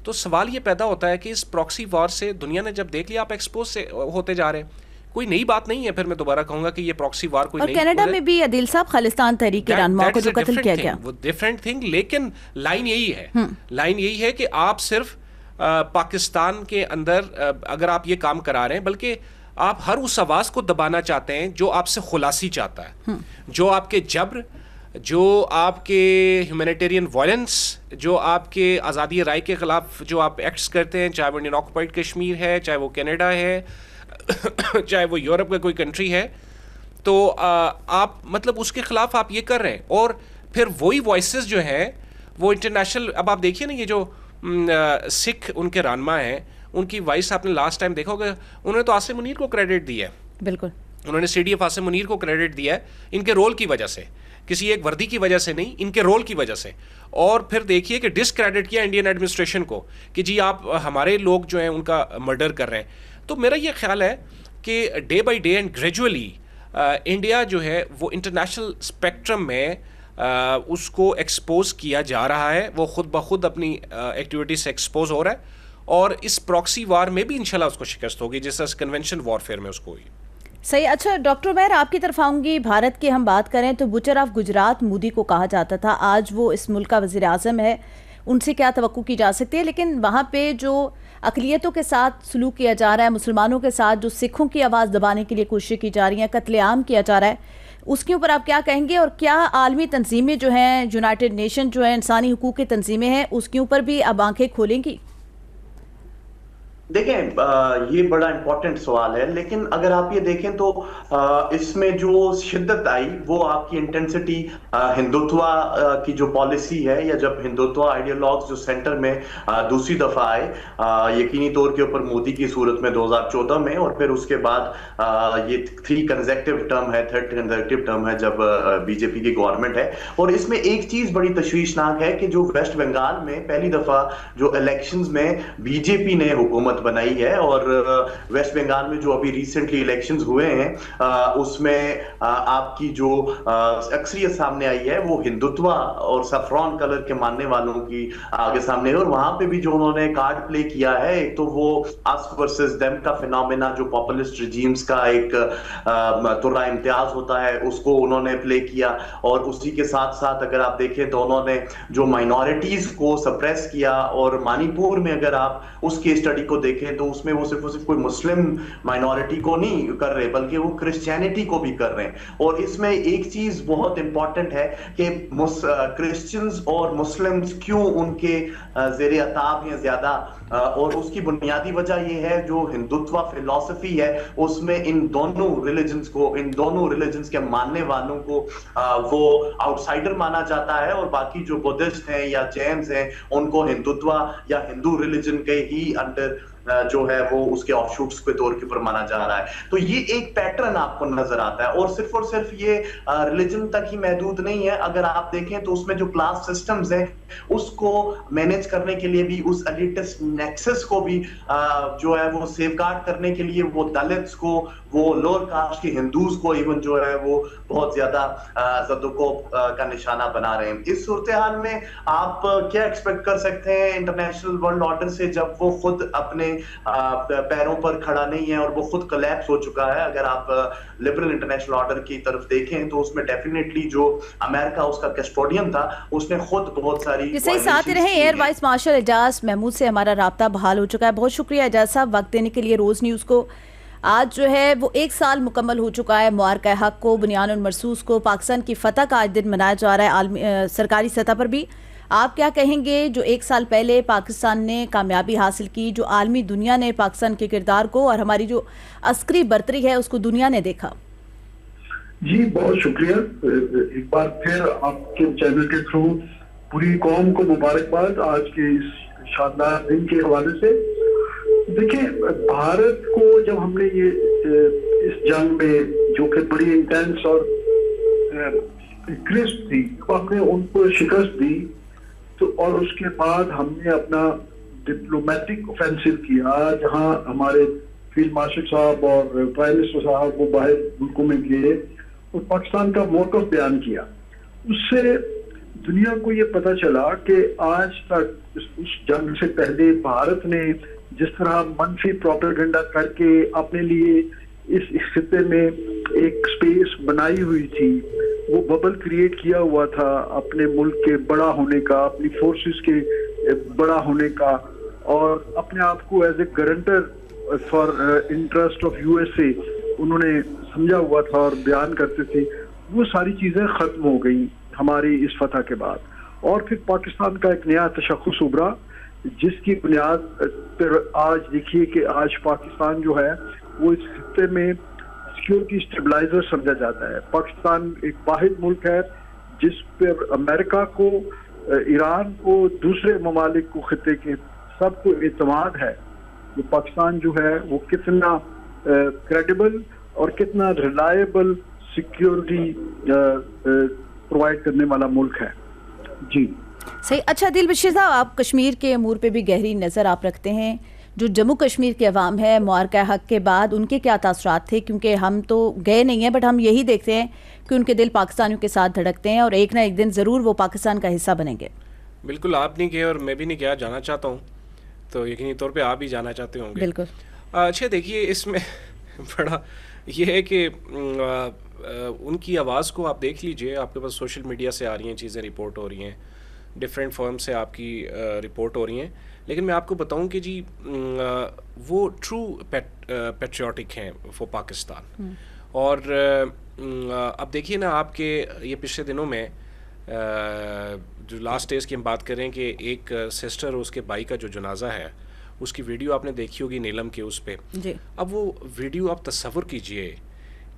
تو سوال یہ پیدا ہوتا ہے کہ اس پراکسی وار سے دنیا نے جب دیکھ لیا آپ ایکسپوز سے ہوتے جا رہے ہیں، کوئی نئی بات نہیں ہے. پھر میں دوبارہ کہوں گا کہ یہ پراکسی وار کوئی نہیں ہے. اور کینیڈا میں بھی عدیل صاحب خالصتان تحریک رہنما کو جو قتل کیا گیا، وہ ڈفرینٹ تھنگ، لیکن لائن یہی ہے کہ آپ صرف پاکستان کے اندر اگر آپ یہ کام کرا رہے ہیں، بلکہ آپ ہر اس آواز کو دبانا چاہتے ہیں جو آپ سے خلاصی چاہتا ہے، جو آپ کے جبر، جو آپ کے ہیومینیٹیرین وائلنس، جو آپ کے آزادی رائے کے خلاف جو آپ ایکٹس کرتے ہیں، چاہے وہ انڈین آکوپائڈ کشمیر ہے، چاہے وہ کینیڈا ہے، چاہے وہ یورپ کا کوئی کنٹری ہے، تو آپ مطلب اس کے خلاف آپ یہ کر رہے ہیں. اور پھر وہی وائسز جو ہیں وہ انٹرنیشنل، اب آپ دیکھیے نا یہ جو سکھ ان کے رہنما ہیں، ان کی وائس آپ نے لاسٹ ٹائم دیکھا ہوگا، انہوں نے تو عاصم منیر کو کریڈٹ دیا ہے. بالکل، انہوں نے CDF عاصم منیر کو کریڈٹ دیا ہے ان کے رول کی وجہ سے، کسی ایک وردی کی وجہ سے نہیں، ان کے رول کی وجہ سے. اور پھر دیکھیے کہ ڈسکریڈٹ کیا انڈین ایڈمنسٹریشن کو کہ جی آپ ہمارے لوگ جو ہیں ان کا مرڈر کر رہے ہیں. تو میرا یہ خیال ہے کہ day by day and gradually India جو ہے وہ انٹرنیشنل اسپیکٹرم میں اس کو ایکسپوز کیا جا رہا ہے، وہ خود بخود اپنی ایکٹیویٹی سے ایکسپوز ہو رہا ہے، اور اس پراکسی وار میں بھی انشاءاللہ اس کو شکست ہوگی جس طرح کنونشن وارفیئر میں اس کو ہوئی. صحیح. اچھا ڈاکٹر عمیر، آپ کی طرف آؤں گی. بھارت کی ہم بات کریں تو بچر آف گجرات مودی کو کہا جاتا تھا، آج وہ اس ملک کا وزیر اعظم ہے، ان سے کیا توقع کی جا سکتی ہے؟ لیکن وہاں پہ جو اقلیتوں کے ساتھ سلوک کیا جا رہا ہے، مسلمانوں کے ساتھ جو سکھوں کی آواز دبانے کے لیے کوشش کی جا رہی ہیں، قتل عام کیا جا رہا ہے، اس کے اوپر آپ کیا کہیں گے, اور کیا عالمی تنظیمیں جو ہیں, یونائٹڈ نیشن جو ہے انسانی حقوق کی تنظیمیں ہیں, اس کے اوپر بھی اب آنکھیں کھولیں گی؟ دیکھیں یہ بڑا امپورٹنٹ سوال ہے, لیکن اگر آپ یہ دیکھیں تو اس میں جو شدت آئی وہ آپ کی انٹینسٹی ہندوتوا کی جو پالیسی ہے, یا جب ہندوتوا آئیڈیالوگز جو سینٹر میں دوسری دفعہ آئے یقینی طور کے اوپر مودی کی صورت میں 2014 میں, اور پھر اس کے بعد یہ 3 کنزیکٹیو ٹرم ہے, 3rd کنزیکٹیو ٹرم ہے جب بی جے پی کی گورنمنٹ ہے. اور اس میں ایک چیز بڑی تشویشناک ہے کہ جو ویسٹ بنگال میں پہلی دفعہ جو الیکشنز میں بی جے پی نے حکومت بنائی ہے, اور ویسٹ بنگال میں جو ابھی ریسنٹلی الیکشنز ہوئے ہیں اس میں آپ کی جو اکثریت سامنے آئی ہے وہ ہندوتوا اور سفران کلر کے ماننے والوں کی آگے سامنے ہے. اور وہاں پہ بھی جو انہوں نے کارڈ پلے کیا ہے, ایک تو وہ us versus them کا فینومینا جو پاپولسٹ رجیمز کا ایک ترا امتیاز ہوتا ہے اس کو انہوں نے پلے کیا, اور اسی کے ساتھ ساتھ اگر آپ دیکھیں تو انہوں نے جو مائنورٹیز کو سپریس کیا, اور منی پور میں اگر آپ اس کی اسٹڈی کو دیکھیں تو اس میں وہ صرف کوئی مسلم مائنورٹی کو نہیں کر رہے بلکہ وہ کرسچینٹی کو بھی کر رہے ہیں. اور اس میں ایک چیز بہت امپورٹنٹ ہے کہ کرسچنز اور مسلمز کیوں ان کے زیر عتاب ہیں زیادہ, اور اس کی بنیادی وجہ یہ ہے جو ہندوتوا فلسفی ہے اس میں ان دونوں ریلیجنز کے ماننے والوں کو وہ آؤٹ سائڈر مانا جاتا ہے, اور باقی جو بدھسٹ ہیں یا جینز ہیں ان کو ہندوتوا یا ہندو ریلیجن کے ہی انڈر جو ہے وہ اس کے آف شوٹس کے طور کے اوپر مانا جا رہا ہے. تو یہ ایک پیٹرن آپ کو نظر آتا ہے, اور صرف یہ ریلیجن تک ہی محدود نہیں ہے. اگر آپ دیکھیں تو اس میں جو کلاس سسٹمز ہیں اس کو مینیج کرنے کے لیے بھی, اس ایلیٹسٹ نیکسس کو بھی جو ہے وہ سیف گارڈ کرنے کے لیے وہ دلتس کو, وہ لوور کاسٹ کے ہندوز کو ایون جو ہے وہ بہت زیادہ زد و کوب کا نشانہ بنا رہے ہیں. اس صورتحال میں آپ کیا ایکسپیکٹ کر سکتے ہیں انٹرنیشنل ورلڈ آرڈر سے, جب وہ خود اپنے پیروں پر کھڑا نہیں ہے اور وہ خود کلیپس ہو چکا ہے. اگر آپ لبرل انٹرنیشنل آرڈر کی طرف دیکھیں تو اس میں ڈیفینیٹلی جو امریکہ اس کا کسٹوڈین تھا اس نے خود بہت ساری صحیح ساتھ رہے. ایئر وائس مارشل اعجاز محمود سے ہمارا رابطہ بحال ہو چکا ہے. بہت شکریہ اعجاز صاحب وقت دینے کے لیے روز نیوز کو. آج جو ہے وہ 1 سال مکمل ہو چکا ہے معرکہ حق کو, بنیان المرصوص کو, پاکستان کی فتح کا آج دن منایا جا رہا ہے سرکاری سطح پر بھی. آپ کیا کہیں گے جو 1 سال پہلے پاکستان نے کامیابی حاصل کی, جو عالمی دنیا نے پاکستان کے کردار کو اور ہماری جو عسکری برتری ہے اس کو دنیا نے دیکھا؟ جی بہت شکریہ. ایک بار پھر آپ کے چینل کے تھرو پوری قوم کو مبارکباد آج کے اس شاندار دن کے حوالے سے. دیکھیں بھارت کو جب ہم نے یہ اس جنگ میں جو کہ بڑی انٹینس اور کرسپ تھی, ہم نے ان کو شکست دی, تو اور اس کے بعد ہم نے اپنا ڈپلومیٹک اوفینسو کیا, جہاں ہمارے فیلڈ مارشل صاحب اور پرائم منسٹر صاحب وہ باہر ملکوں میں گئے اور پاکستان کا موقف بیان کیا. اس سے دنیا کو یہ پتہ چلا کہ آج تک اس جنگ سے پہلے بھارت نے جس طرح منفی پروپیگنڈا کر کے اپنے لیے اس خطے میں ایک سپیس بنائی ہوئی تھی, وہ ببل کریٹ کیا ہوا تھا اپنے ملک کے بڑا ہونے کا, اپنی فورسز کے بڑا ہونے کا, اور اپنے آپ کو as a guarantor for interest of U S A انہوں نے سمجھا ہوا تھا اور بیان کرتے تھے. وہ ساری چیزیں ختم ہو گئیں ہماری اس فتح کے بعد, اور پھر پاکستان کا ایک نیا تشخص ابھرا جس کی بنیاد پر آج دیکھیے کہ آج پاکستان جو ہے وہ اس خطے میں سیکیورٹی اسٹیبلائزر سمجھا جاتا ہے. پاکستان ایک واحد ملک ہے جس پر امریکہ کو, ایران کو, دوسرے ممالک کو, خطے کے سب کو اعتماد ہے کہ پاکستان جو ہے وہ کتنا کریڈیبل اور کتنا ریلائبل سیکیورٹی پرووائڈ کرنے والا ملک ہے. جی صحیح. اچھا دل بشیر صاحب, آپ کشمیر کے امور پہ بھی گہری نظر آپ رکھتے ہیں. جو جموں کشمیر کے عوام ہے معرکہ حق کے بعد ان کے کیا تاثرات تھے؟ کیونکہ ہم تو گئے نہیں ہیں, بٹ ہم یہی دیکھتے ہیں کہ ان کے دل پاکستانیوں کے ساتھ دھڑکتے ہیں اور ایک نہ ایک دن ضرور وہ پاکستان کا حصہ بنیں گے. بالکل, آپ نہیں گئے اور میں بھی نہیں گیا, جانا چاہتا ہوں, تو یقینی طور پہ آپ بھی جانا چاہتے ہوں گے. بالکل. اچھا دیکھیے اس میں بڑا یہ ہے کہ ان کی آواز کو آپ دیکھ لیجئے, آپ کے پاس سوشل میڈیا سے آ رہی ہیں چیزیں, رپورٹ ہو رہی ہیں, ڈفرینٹ فرم سے آپ کی رپورٹ ہو رہی ہیں, لیکن میں آپ کو بتاؤں کہ جی وہ ٹرو پیٹریوٹک ہیں فور پاکستان, اور اب دیکھیے نا آپ کے یہ پچھلے دنوں میں جو لاسٹ ڈیز کی ہم بات کریں کہ ایک سسٹر اور اس کے بھائی کا جو جنازہ ہے اس کی ویڈیو آپ نے دیکھی ہوگی نیلم کے اس پہ. جی. اب وہ ویڈیو آپ تصور کیجئے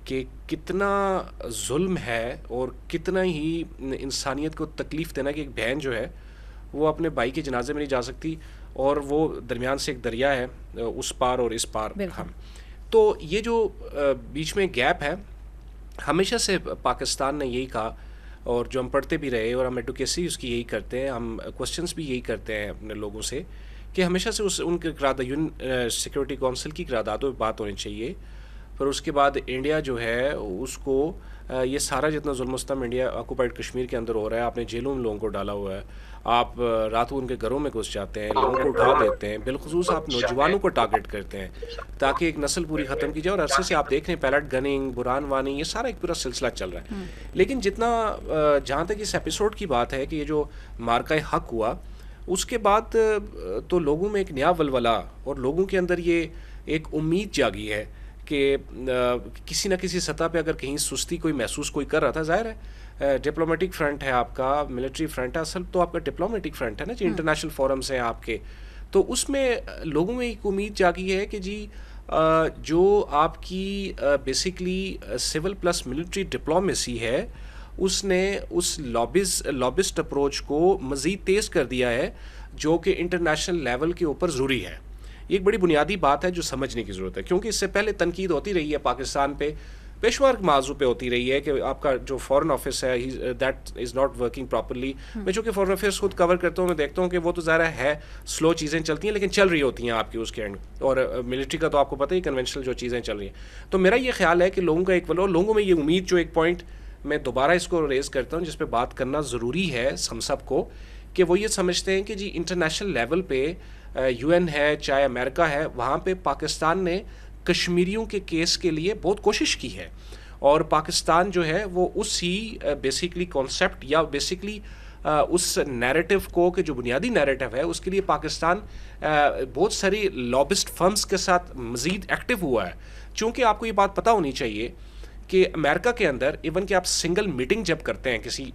کہ کتنا ظلم ہے اور کتنا ہی انسانیت کو تکلیف دینا کہ ایک بہن جو ہے وہ اپنے بھائی کے جنازے میں نہیں جا سکتی اور وہ درمیان سے ایک دریا ہے اس پار اور اس پار ہم. تو یہ جو بیچ میں گیپ ہے ہمیشہ سے پاکستان نے یہی کہا اور جو ہم پڑھتے بھی رہے اور ہم ایڈوکیسی اس کی یہی کرتے ہیں, ہم کوسچنس بھی یہی کرتے ہیں اپنے لوگوں سے کہ ہمیشہ سے ان کے قرارداد سیکورٹی کونسل کی قراردادوں پہ بات ہونی چاہیے. پھر اس کے بعد انڈیا جو ہے اس کو یہ سارا جتنا ظلم و ستم انڈیا آکوپائڈ کشمیر کے اندر ہو رہا ہے, آپ نے جیلوں میں لوگوں کو ڈالا ہوا ہے, آپ راتوں ان کے گھروں میں گھس جاتے ہیں, لوگوں کو اٹھا دیتے ہیں, بالخصوص آپ نوجوانوں کو ٹارگٹ کرتے ہیں تاکہ ایک نسل پوری ختم کی جائے. اور عرصے سے آپ دیکھ رہے ہیں پیلٹ گننگ, برہان وانی, یہ سارا ایک پورا سلسلہ چل رہا ہے. لیکن جتنا جہاں تک اس ایپیسوڈ کی بات ہے کہ یہ جو مارکہ حق ہوا اس کے بعد تو لوگوں میں ایک نیا ولولہ اور لوگوں کے اندر یہ ایک امید جاگی ہے کہ کسی نہ کسی سطح پہ اگر کہیں سستی کوئی محسوس کوئی کر رہا تھا, ظاہر ہے ڈپلومیٹک فرنٹ ہے آپ کا, ملٹری فرنٹ ہے, اصل تو آپ کا ڈپلومیٹک فرنٹ ہے نا جی, انٹرنیشنل فورمز ہیں آپ کے, تو اس میں لوگوں میں ایک امید جاگی ہے کہ جی جو آپ کی basically civil plus military diplomacy ہے اس نے اس لابسٹ اپروچ کو مزید تیز کر دیا ہے جو کہ انٹرنیشنل لیول کے اوپر ضروری ہے. یہ ایک بڑی بنیادی بات ہے جو سمجھنے کی ضرورت ہے, کیونکہ اس سے پہلے تنقید ہوتی رہی ہے پاکستان پہ, پیشوار موضوع پہ ہوتی رہی ہے کہ آپ کا جو فورن آفس ہے that is not working properly. میں چونکہ فورن افیئرس خود کور کرتا ہوں, میں دیکھتا ہوں کہ وہ تو ظاہر ہے سلو چیزیں چلتی ہیں لیکن چل رہی ہوتی ہیں آپ کی اس کے اینڈ, اور ملٹری کا تو آپ کو پتہ ہی کنونشنل جو چیزیں چل رہی ہیں. تو میرا یہ خیال ہے کہ لوگوں کا ایک لوگوں میں یہ امید, جو ایک پوائنٹ میں دوبارہ اس کو ریز کرتا ہوں جس پہ بات کرنا ضروری ہے ہم سب کو, کہ وہ یہ سمجھتے ہیں کہ جی انٹرنیشنل لیول پہ یو این ہے چاہے امریکہ ہے, وہاں پہ پاکستان نے کشمیریوں کے کیس کے لیے بہت کوشش کی ہے, اور پاکستان جو ہے وہ اسی بیسکلی کانسیپٹ یا بیسکلی اس نیریٹو کو کہ جو بنیادی نیریٹو ہے اس کے لیے پاکستان بہت ساری لابسٹ فرمز کے ساتھ مزید ایکٹیو ہوا ہے. چونکہ آپ کو یہ بات پتہ ہونی چاہیے کہ امریکہ کے اندر ایون کہ آپ سنگل میٹنگ جب کرتے ہیں کسی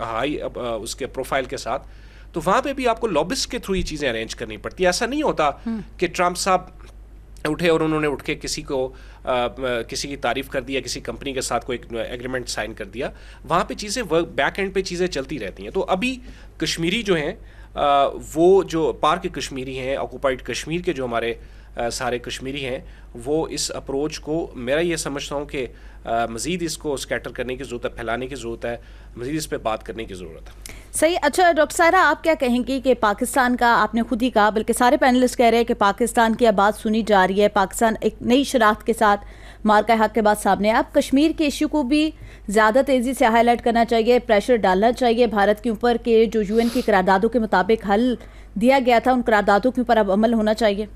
ہائی اس کے پروفائل کے ساتھ, تو وہاں پہ بھی آپ کو لابسٹ کے تھرو یہ چیزیں ارینج کرنی پڑتی ہے. ایسا نہیں ہوتا کہ ٹرمپ صاحب اٹھے اور انہوں نے اٹھ کے کسی کو کسی کی تعریف کر دیا, کسی کمپنی کے ساتھ کوئی ایگریمنٹ سائن کر دیا. وہاں پہ چیزیں بیک اینڈ پہ چیزیں چلتی رہتی ہیں. تو ابھی کشمیری جو ہیں وہ جو پارک کشمیری ہیں, آکوپائڈ کشمیر کے جو ہمارے سارے کشمیری ہیں, وہ اس اپروچ کو میں یہ سمجھتا ہوں کہ مزید اس کو اسکیٹر کرنے کی ضرورت ہے, پھیلانے کی ضرورت ہے, مزید اس پہ بات کرنے کی ضرورت ہے. صحیح. اچھا ڈاکٹر سائرہ, آپ کیا کہیں گی کہ پاکستان کا, آپ نے خود ہی کہا بلکہ سارے پینلسٹ کہہ رہے ہیں کہ پاکستان کی اب بات سنی جا رہی ہے, پاکستان ایک نئی شناخت کے ساتھ مارکہ حق کے بعد سامنے. اب کشمیر کے ایشو کو بھی زیادہ تیزی سے ہائی لائٹ کرنا چاہیے, پریشر ڈالنا چاہیے بھارت کے اوپر کہ جو یو این کی قراردادوں کے مطابق حل دیا گیا تھا ان قراردادوں کے اوپر اب عمل ہونا چاہیے.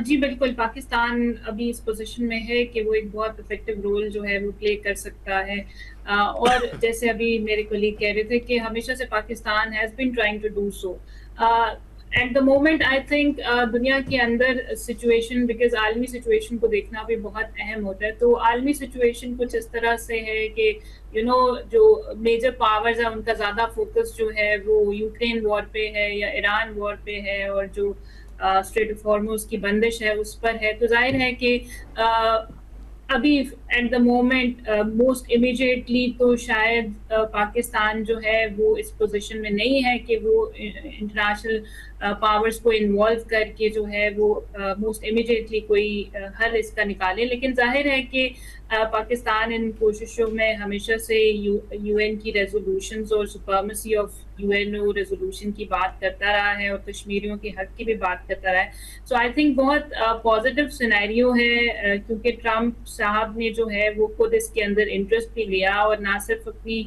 جی بالکل, پاکستان ابھی اس پوزیشن میں ہے کہ وہ ایک بہت افیکٹو رول جو ہے وہ پلے کر سکتا ہے, اور جیسے ابھی میرے کولیگ کہہ رہے تھے کہ ہمیشہ سے Pakistan has been trying to do so. At the moment I think دنیا کے اندر سچویشن, بیکاز عالمی سچویشن کو دیکھنا بھی بہت اہم ہوتا ہے, تو عالمی سچویشن کچھ اس طرح سے ہے کہ جو میجر پاورز ہیں ان کا زیادہ فوکس جو ہے وہ یوکرین وار پہ ہے یا ایران وار پہ ہے, اور جو اسٹریٹ آف ہارموز کی بندش ہے اس پر ہے. تو ظاہر ہے کہ ابھی at the moment most immediately تو شاید پاکستان جو ہے وہ اس پوزیشن میں نہیں ہے کہ وہ انٹرنیشنل پاورز کو انوالو کر کے جو ہے وہ موسٹ امیجیٹلی کوئی حل اس کا نکالے. لیکن ظاہر ہے کہ پاکستان ان کوششوں میں ہمیشہ سے یو این کی ریزولوشنز اور supremacy of U N O resolution کی بات کرتا رہا ہے, اور کشمیریوں کے حق کی بھی بات کرتا رہا ہے. سو آئی تھنک بہت پازیٹیو سینیریو ہے, کیونکہ ٹرمپ صاحب نے جو ہے وہ خود اس کے اندر انٹرسٹ بھی لیا, اور نہ صرف اپنی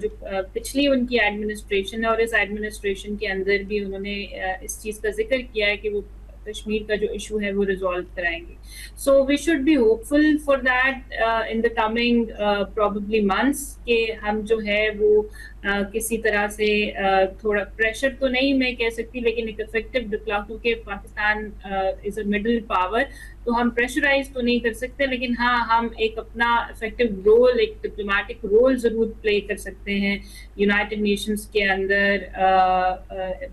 جو پچھلی ان کی ایڈمنسٹریشن ہے اور اس ایڈمنسٹریشن کے اندر بھی انہوں نے اس چیز کا ذکر کیا ہے کہ وہ کشمیر کا جو ایشو ہے وہ ریزالو کرائیں گے. So we should be hopeful for that in the coming probably months کہ ہم جو ہے وہ کسی طرح سے تھوڑا پریشر تو نہیں میں کہہ سکتی لیکن ایک افیکٹو ڈپلومیسی، کیونکہ پاکستان از اے مڈل پاور تو ہم پریشرائز تو نہیں کر سکتے، لیکن ہاں ہم ایک اپنا افیکٹو رول، ایک ڈپلومیٹک رول ضرور پلے کر سکتے ہیں یونائٹڈ نیشنز کے اندر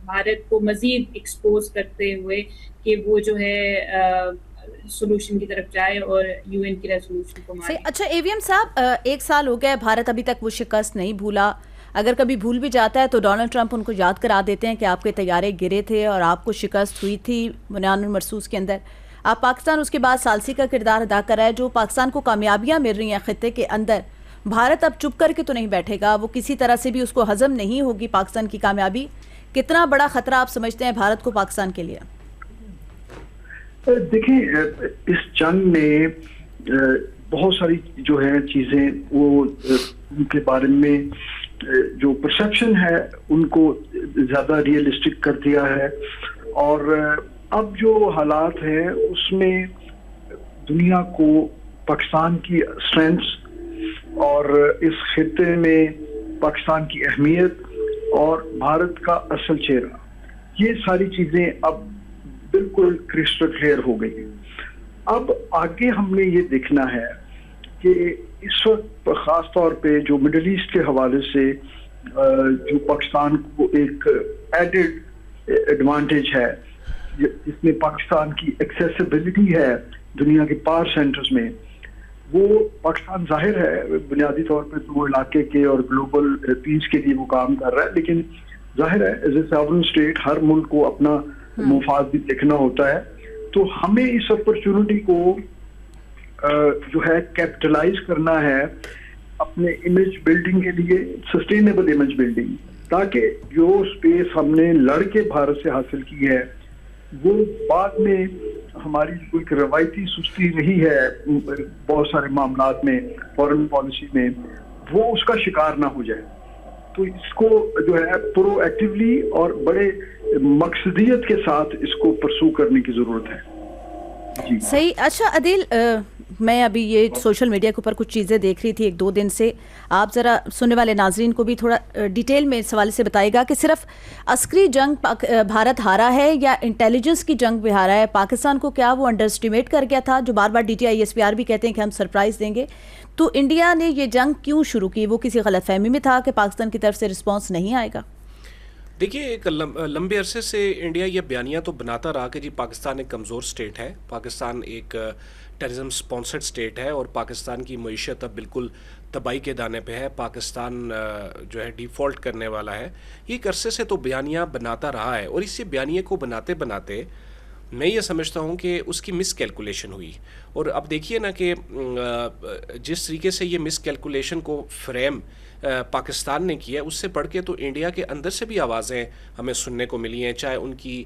بھارت کو مزید ایکسپوز کرتے ہوئے کہ وہ جو ہے سولوشن کی طرف جائے اور یو این کی ریزولوشن کو مانے۔ اچھا AVM صاحب، 1 سال ہو گیا ہے، بھارت ابھی تک وہ شکست نہیں بھولا، اگر کبھی بھول بھی جاتا ہے تو ڈونلڈ ٹرمپ ان کو یاد کرا دیتے ہیں کہ آپ کے طیارے گرے تھے اور آپ کو شکست ہوئی تھی بنیان المرصوص کے اندر۔ آپ پاکستان اس کے بعد ثالثی کا کردار ادا کر رہا ہے، جو پاکستان کو کامیابیاں مل رہی ہیں خطے کے اندر، بھارت اب چپ کر کے تو نہیں بیٹھے گا، وہ کسی طرح سے بھی اس کو ہضم نہیں ہوگی پاکستان کی کامیابی۔ کتنا بڑا خطرہ آپ سمجھتے ہیں بھارت کو پاکستان کے لیے؟ دیکھیں، اس جنگ میں بہت ساری جو ہے چیزیں وہ ان کے بارے میں جو پرسیپشن ہے ان کو زیادہ ریئلسٹک کر دیا ہے، اور اب جو حالات ہیں اس میں دنیا کو پاکستان کی اسٹرینتھس اور اس خطے میں پاکستان کی اہمیت اور بھارت کا اصل چہرہ، یہ ساری چیزیں اب بالکل کرسٹل کلیئر ہو گئی۔ اب آگے ہم نے یہ دیکھنا ہے کہ اس وقت خاص طور پہ جو مڈل ایسٹ کے حوالے سے جو پاکستان کو ایک ایڈڈ ایڈوانٹیج ہے، جس میں پاکستان کی ایکسیسیبلٹی ہے دنیا کے پاور سینٹرز میں، وہ پاکستان ظاہر ہے بنیادی طور پہ تو وہ علاقے کے اور گلوبل پیس کے لیے وہ کام کر رہا ہے، لیکن ظاہر ہے ایز اے ساورن اسٹیٹ ہر ملک کو اپنا مفاد بھی دیکھنا ہوتا ہے، تو ہمیں اس اپرچونٹی کو جو ہے کیپٹلائز کرنا ہے اپنے امیج بلڈنگ کے لیے، سسٹینیبل امیج بلڈنگ، تاکہ جو اسپیس ہم نے لڑ کے بھارت سے حاصل کی ہے وہ بعد میں ہماری کوئی روایتی سستی نہیں ہے بہت سارے معاملات میں، فورن پالیسی میں، وہ اس کا شکار نہ ہو جائے۔ تو اس کو جو ہے پرو ایکٹیولی اور بڑے مقصدیت کے ساتھ اس کو پرسو کرنے کی ضرورت ہے۔ جی صحیح۔ اچھا عدیل، میں ابھی یہ سوشل میڈیا کے اوپر کچھ چیزیں دیکھ رہی تھی 1-2 دن سے، آپ ذرا سننے والے ناظرین کو بھی تھوڑا ڈیٹیل میں اس حوالے سے بتائے گا کہ صرف عسکری جنگ بھارت ہارا ہے یا انٹیلیجنس کی جنگ بھی ہارا ہے؟ پاکستان کو کیا وہ انڈر اسٹیمیٹ کر گیا تھا، جو بار بار DTI SPR بھی کہتے ہیں کہ ہم سرپرائز دیں گے؟ تو انڈیا نے یہ جنگ کیوں شروع کی؟ وہ کسی غلط فہمی میں تھا کہ پاکستان کی طرف سے رسپانس نہیں آئے گا؟ دیکھیے، ایک لمبے عرصے سے انڈیا یہ بیانیہ تو بناتا رہا کہ جی پاکستان ایک کمزور سٹیٹ ہے، پاکستان ایک ٹیررزم سپانسرڈ سٹیٹ ہے اور پاکستان کی معیشت اب بالکل تباہی کے دانے پہ ہے، پاکستان جو ہے ڈیفالٹ کرنے والا ہے۔ یہ ایک عرصے سے تو بیانیہ بناتا رہا ہے، اور اسی بیانیے کو بناتے بناتے میں یہ سمجھتا ہوں کہ اس کی مس کیلکولیشن ہوئی، اور اب دیکھیے نا کہ جس طریقے سے یہ مس کیلکولیشن کو فریم پاکستان نے کیا، اس سے بڑھ کے تو انڈیا کے اندر سے بھی آوازیں ہمیں سننے کو ملی ہیں، چاہے ان کی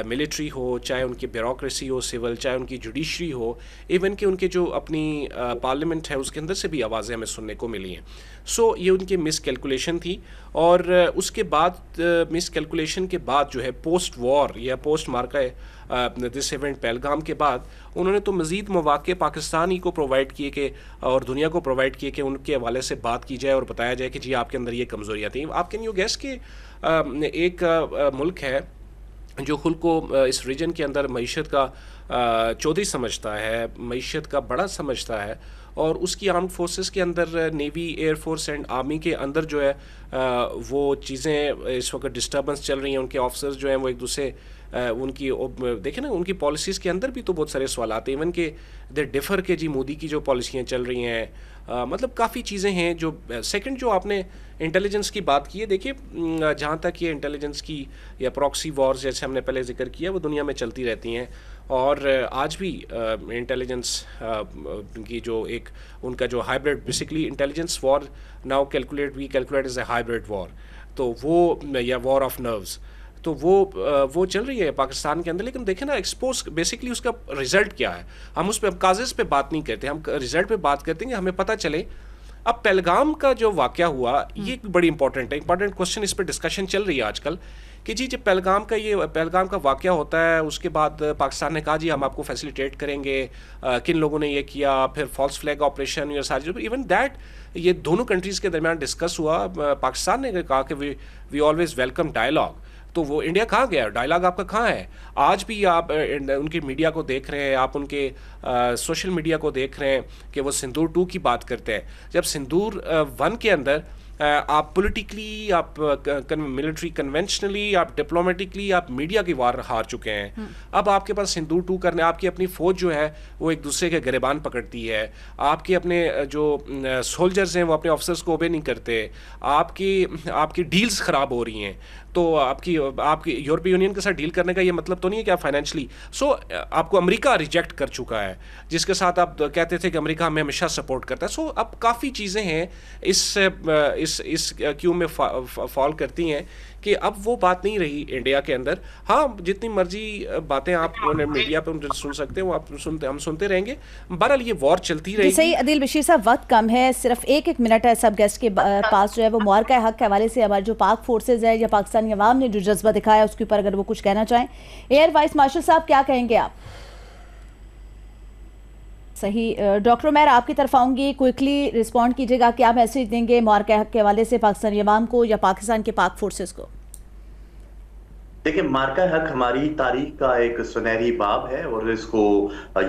ملٹری ہو، چاہے ان کی بیوروکریسی ہو سول، چاہے ان کی جوڈیشری ہو، ایون کہ ان کے جو اپنی پارلیمنٹ ہے اس کے اندر سے بھی آوازیں ہمیں سننے کو ملی ہیں۔ سو یہ ان کی مس کیلکولیشن تھی، اور اس کے بعد مس کیلکولیشن کے بعد جو ہے پوسٹ وار یا پوسٹ مارکہ دس ایونٹ پہلگام کے بعد انہوں نے تو مزید مواقع پاکستان ہی کو پرووائڈ کیے کہ اور دنیا کو پرووائڈ کیے کہ ان کے حوالے سے بات کی جائے اور بتایا جائے کہ جی آپ کے اندر یہ کمزوریاں تھیں۔ آپ کین یو گیس کہ ایک ملک ہے جو خود کو اس ریجن کے اندر معیشت کا چودھری سمجھتا ہے، معیشت کا بڑا سمجھتا ہے، اور اس کی آرمڈ فورسز کے اندر navy, air force and army کے اندر جو ہے وہ چیزیں اس وقت ڈسٹربنس چل رہی ہیں، ان کے آفیسرز جو ہیں وہ ایک دوسرے ان کی دیکھیں نا ان کی پالیسیز کے اندر بھی تو بہت سارے سوالات ہیں، ایون کہ دے ڈیفر کہ جی مودی کی جو پالیسیاں چل رہی ہیں، مطلب کافی چیزیں ہیں جو سیکنڈ جو آپ نے انٹیلیجنس کی بات کی ہے، دیکھیے جہاں تک یہ انٹیلیجنس کی یا پراکسی وارز جیسے ہم نے پہلے ذکر کیا وہ دنیا میں چلتی رہتی ہیں، اور آج بھی انٹیلیجنس کی جو ایک ان کا جو hybrid basically intelligence war now we calculate as a hybrid war, تو وہ یا وار آف نروز، تو وہ چل رہی ہے پاکستان کے اندر۔ لیکن دیکھیں نا ایکسپوز بیسکلی اس کا رزلٹ کیا ہے، ہم اس پہ کازز پہ بات نہیں کرتے، ہم رزلٹ پہ بات کرتے ہیں کہ ہمیں پتہ چلے اب پہلگام کا جو واقعہ ہوا یہ بڑی امپورٹنٹ ہے, امپورٹنٹ کوشچن, اس پہ ڈسکشن چل رہی ہے آج کل کہ جی جب پہلگام کا واقعہ ہوتا ہے اس کے بعد پاکستان نے کہا جی ہم آپ کو فیسیلیٹیٹ کریں گے, کن لوگوں نے یہ کیا, پھر فالس فلیگ آپریشن, یہ ساری ایون دیٹ یہ دونوں کنٹریز کے درمیان ڈسکس ہوا. پاکستان نے کہا کہ وی آلویز ویلکم ڈائلاگ. تو وہ انڈیا کہاں گیا, ڈائلاگ آپ کا کہاں ہے؟ آج بھی آپ ان کی میڈیا کو دیکھ رہے ہیں, آپ ان کے سوشل میڈیا کو دیکھ رہے ہیں کہ وہ سندور 2 کی بات کرتے ہیں, جب سندور 1 کے اندر آپ پولیٹیکلی, آپ ملٹری کنونشنلی, آپ ڈپلومیٹکلی, آپ میڈیا کی وار ہار چکے ہیں. اب آپ کے پاس سندور 2 کرنے, آپ کی اپنی فوج جو ہے وہ ایک دوسرے کے گریبان پکڑتی ہے, آپ کے اپنے جو سولجرز ہیں وہ اپنے آفیسرز کو اوبے نہیں کرتے, آپ کی ڈیلز خراب ہو رہی ہیں. تو آپ کی یورپی یونین کے ساتھ ڈیل کرنے کا یہ مطلب تو نہیں ہے کہ آپ فائنینشلی آپ کو امریکہ ریجیکٹ کر چکا ہے, جس کے ساتھ آپ کہتے تھے کہ امریکہ ہمیں ہمیشہ سپورٹ کرتا ہے. اب کافی چیزیں ہیں اس کیوں میں فال کرتی ہیں کہ اب وہ بات نہیں رہی انڈیا کے اندر. ہاں جتنی مرضی باتیں آپ میڈیا پہ سن سکتے ہیں, ہم سنتے رہیں گے. بہرحال یہ وار چلتی رہے گی. صحیح عدیل بشیر صاحب, وقت کم ہے, صرف ایک منٹ ہے سب گیسٹ کے پاس جو ہے وہ معرکہ حق کے حوالے سے ہمارے جو پاک فورسز ہے یا پاکستانی عوام نے جو جذبہ دکھایا اس کے اوپر اگر وہ کچھ کہنا چاہیں. ایئر وائس مارشل صاحب کیا کہیں گے آپ؟ صحیح, ڈاکٹر عمیر آپ کی طرف آؤں گی, کوئکلی رسپونڈ کیجیے گا, کیا میسیج دیں گے معرکہ حق کے حوالے سے پاکستانی عوام کو یا پاکستان کے پاک فورسز کو؟ دیکھیں, معرکہ حق ہماری تاریخ کا ایک سنہری باب ہے اور اس کو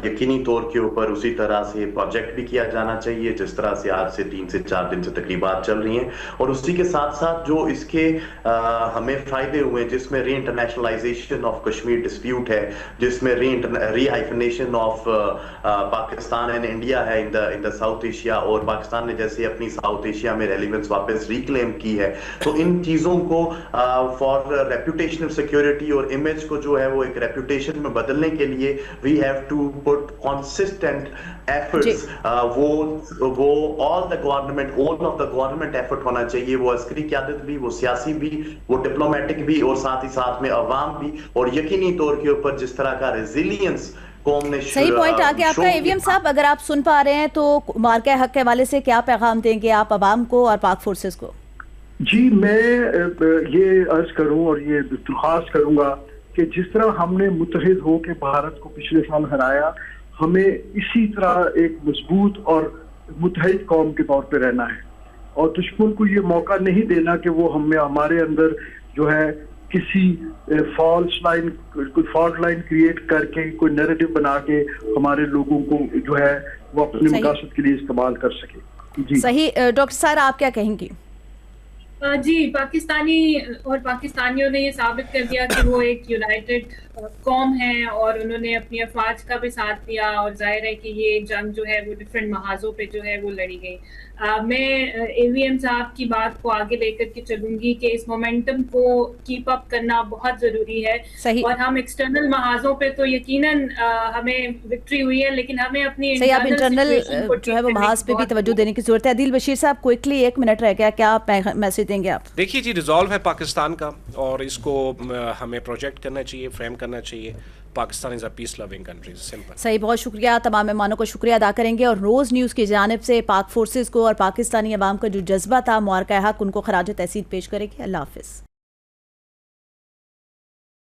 یقینی طور کے اوپر اسی طرح سے پروجیکٹ بھی کیا جانا چاہیے جس طرح سے آج سے 3 سے 4 دن سے تقریبات چل رہی ہیں. اور اسی کے ساتھ ساتھ جو اس کے ہمیں فائدے ہوئے ہیں, جس میں ری انٹرنیشنلائزیشن آف کشمیر ڈسپیوٹ ہے, جس میں ری ہائفنیشن آف پاکستان اینڈ انڈیا ہے ان دا ساؤتھ ایشیا, اور پاکستان نے جیسے اپنی ساؤتھ ایشیا میں ریلیونس واپس ریکلیم کی ہے. تو ان چیزوں کو فار ریپوٹیشنل سیکیورٹی اور امیج کو جو ہے وہ ایک ریپوٹیشن میں بدلنے کے لیے we have to put consistent efforts. وہ all of the government effort ہونا چاہیے, وہ عسکری قیادت بھی, وہ سیاسی بھی, وہ ڈپلومیٹک بھی, اور ساتھ ہی ساتھ میں عوام بھی, اور یقینی طور کے اوپر جس طرح کا ریزیلینس. صحیح پوائنٹ آ گیا آپ کا. ایویم صاحب اگر آپ سن پا رہے ہیں تو معرکہ حق کے حوالے سے کیا پیغام دیں گے آپ عوام کو اور پاک فورسز کو؟ جی, میں یہ عرض کروں اور یہ درخواست کروں گا کہ جس طرح ہم نے متحد ہو کے بھارت کو پچھلے سال ہرایا, ہمیں اسی طرح ایک مضبوط اور متحد قوم کے طور پہ رہنا ہے, اور دشمن کو یہ موقع نہیں دینا کہ وہ ہمارے اندر جو ہے کسی فالٹ لائن کریٹ کر کے کوئی نیریٹو بنا کے ہمارے لوگوں کو جو ہے وہ اپنے مقاصد کے لیے استعمال کر سکے. جی صحیح. ڈاکٹر سارا آپ کیا کہیں گی؟ جی, پاکستانی اور پاکستانیوں نے یہ ثابت کر دیا کہ وہ ایک یونائٹڈ قوم ہے, اور انہوں نے اپنی افواج کا بھی ساتھ دیا, اور ظاہر ہے کہ یہ جنگ جو ہے وہ ڈفرینٹ محاذوں پہ جو ہے وہ لڑی گئی. میں اے وی ایم صاحب کی بات کو آگے لے کر کے چلوں گی کہ اس مومنٹم کو کیپ اپ کرنا بہت ضروری ہے. اور ہم ایکسٹرنل محاذوں پہ تو یقیناً ہمیں وکٹری ہوئی ہے, لیکن ہمیں اپنی انٹرنل جو ہے وہ محاذ پہ بھی توجہ دینے کی ضرورت ہے. عدیل بشیر صاحب کوئکلی 1 منٹ رہ گیا, کیا میسج دیں گے آپ؟ دیکھیے جی, ریزالو ہے پاکستان کا, اور اس کو ہمیں پروجیکٹ کرنا چاہیے, فریم کرنا چاہیے. پاکستان از اے پیس لونگ کنٹری, سمپل. صحیح, بہت شکریہ. تمام مہمانوں کو شکریہ ادا کریں گے, اور روز نیوز کی جانب سے پاک فورسز کو اور پاکستانی عوام کا جو جذبہ تھا معرکہ حق, ان کو خراج تحسین پیش کریں گے. اللہ حافظ.